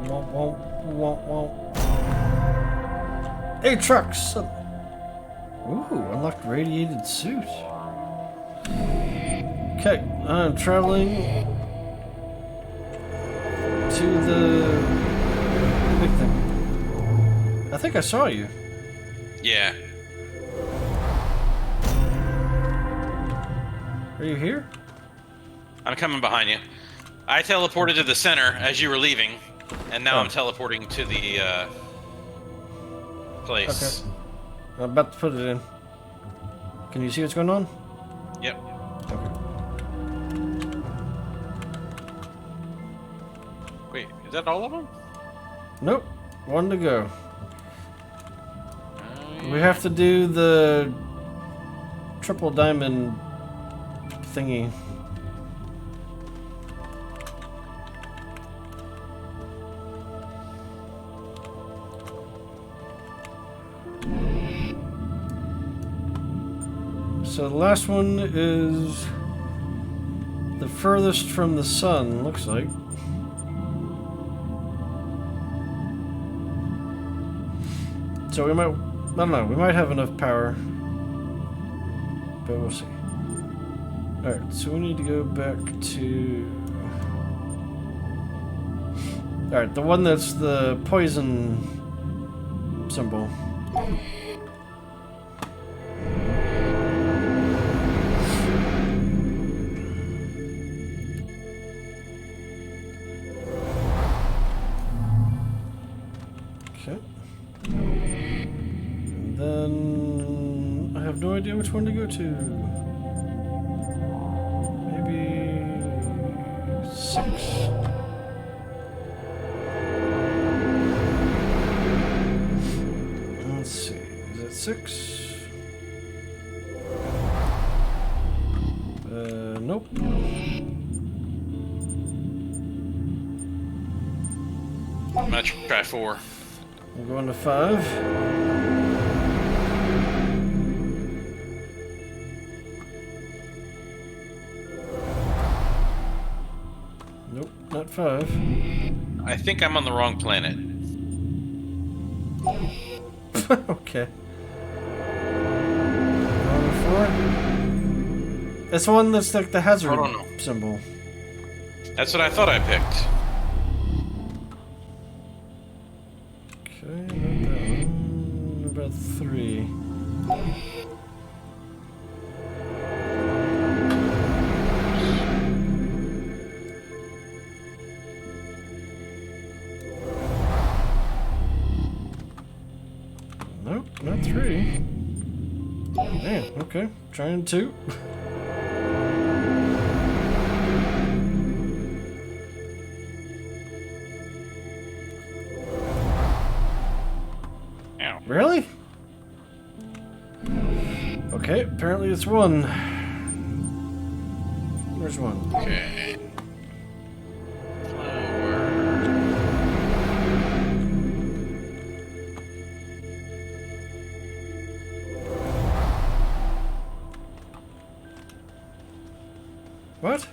S1: Womp, womp, womp, womp. Hey, trucks! Ooh, unlocked radiated suit. Okay, I'm traveling to the big thing. I think I saw you.
S2: Yeah.
S1: Are you here?
S2: I'm coming behind you. I teleported to the center as you were leaving, and now
S1: Oh.
S2: I'm teleporting to the place.
S1: Okay. I'm about to put it in. Can you see what's going on?
S2: Yep.
S1: Okay.
S2: Wait, is that all of them?
S1: Nope. One to go. We have to do the triple diamond thingy. So the last one is the furthest from the sun, looks like. So we might, I don't know, we might have enough power. But we'll see. Alright, so we need to go back to... Alright, the one that's the poison symbol. Okay. And then I have no idea which one to go to. Maybe 6. Let's see. Is it 6? Nope.
S2: I'm gonna try 4.
S1: I'm going to 5. 5.
S2: I think I'm on the wrong planet.
S1: Okay. Number 4. It's the one that's like the hazard
S2: I don't know.
S1: symbol.
S2: That's what I thought I picked.
S1: Okay, not that one. What about 3? Nope, not 3. Man, okay. Trying 2.
S2: Ow.
S1: Really? Okay, apparently it's 1. Where's 1?
S2: Okay. Flower.
S1: What?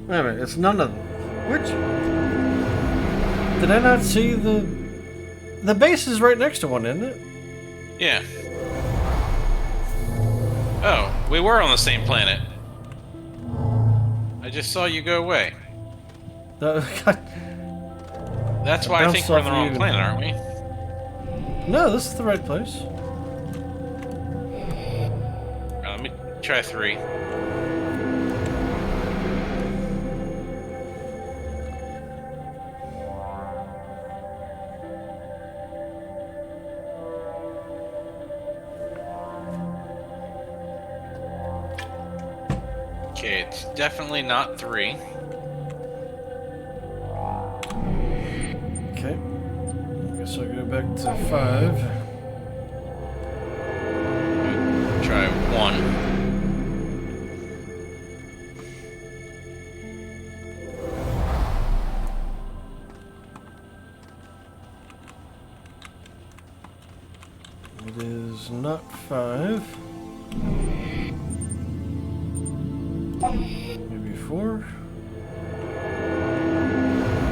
S1: Wait a minute, it's none of them. Which? Did I not see the... The base is right next to one, isn't it?
S2: Yeah. Oh, we were on the same planet. I just saw you go away.
S1: God.
S2: That's why I think
S1: Bounced
S2: we're on the
S1: off
S2: wrong
S1: you.
S2: planet, aren't we?
S1: No, this is the right place.
S2: Let me try 3. Okay, it's definitely not 3.
S1: Okay. Guess I'll go back to 5.
S2: Try 1.
S1: It is not 5. Maybe 4.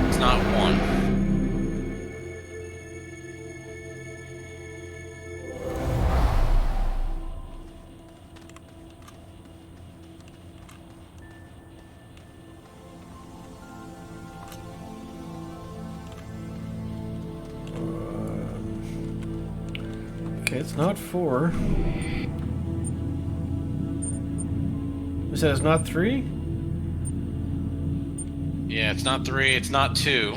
S2: It's not 1.
S1: Okay, it's not 4. You said it's not 3?
S2: Yeah, it's not 3, it's not 2.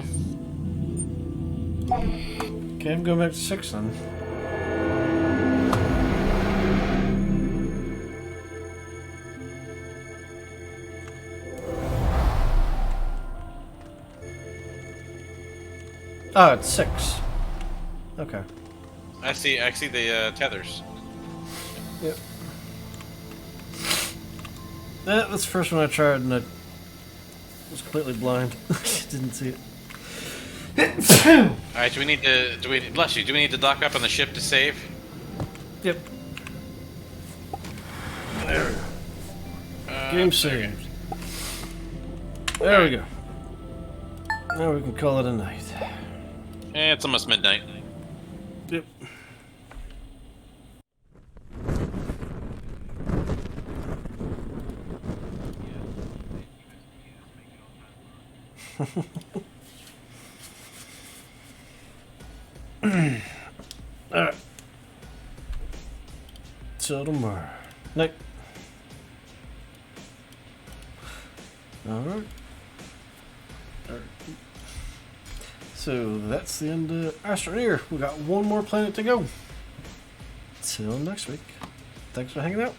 S1: Okay, I'm going back to 6 then. Oh, it's 6. Okay.
S2: I see the tethers.
S1: Yep. That's the first one I tried and I was completely blind. Didn't see it.
S2: Alright, do we need to dock up on the ship to save?
S1: Yep. There we go. Game saved. There we go. Now we can call it a night.
S2: It's almost midnight.
S1: Yep. Alright. Till tomorrow. Night. Alright. So that's the end of Astroneer. We got one more planet to go. Till next week. Thanks for hanging out.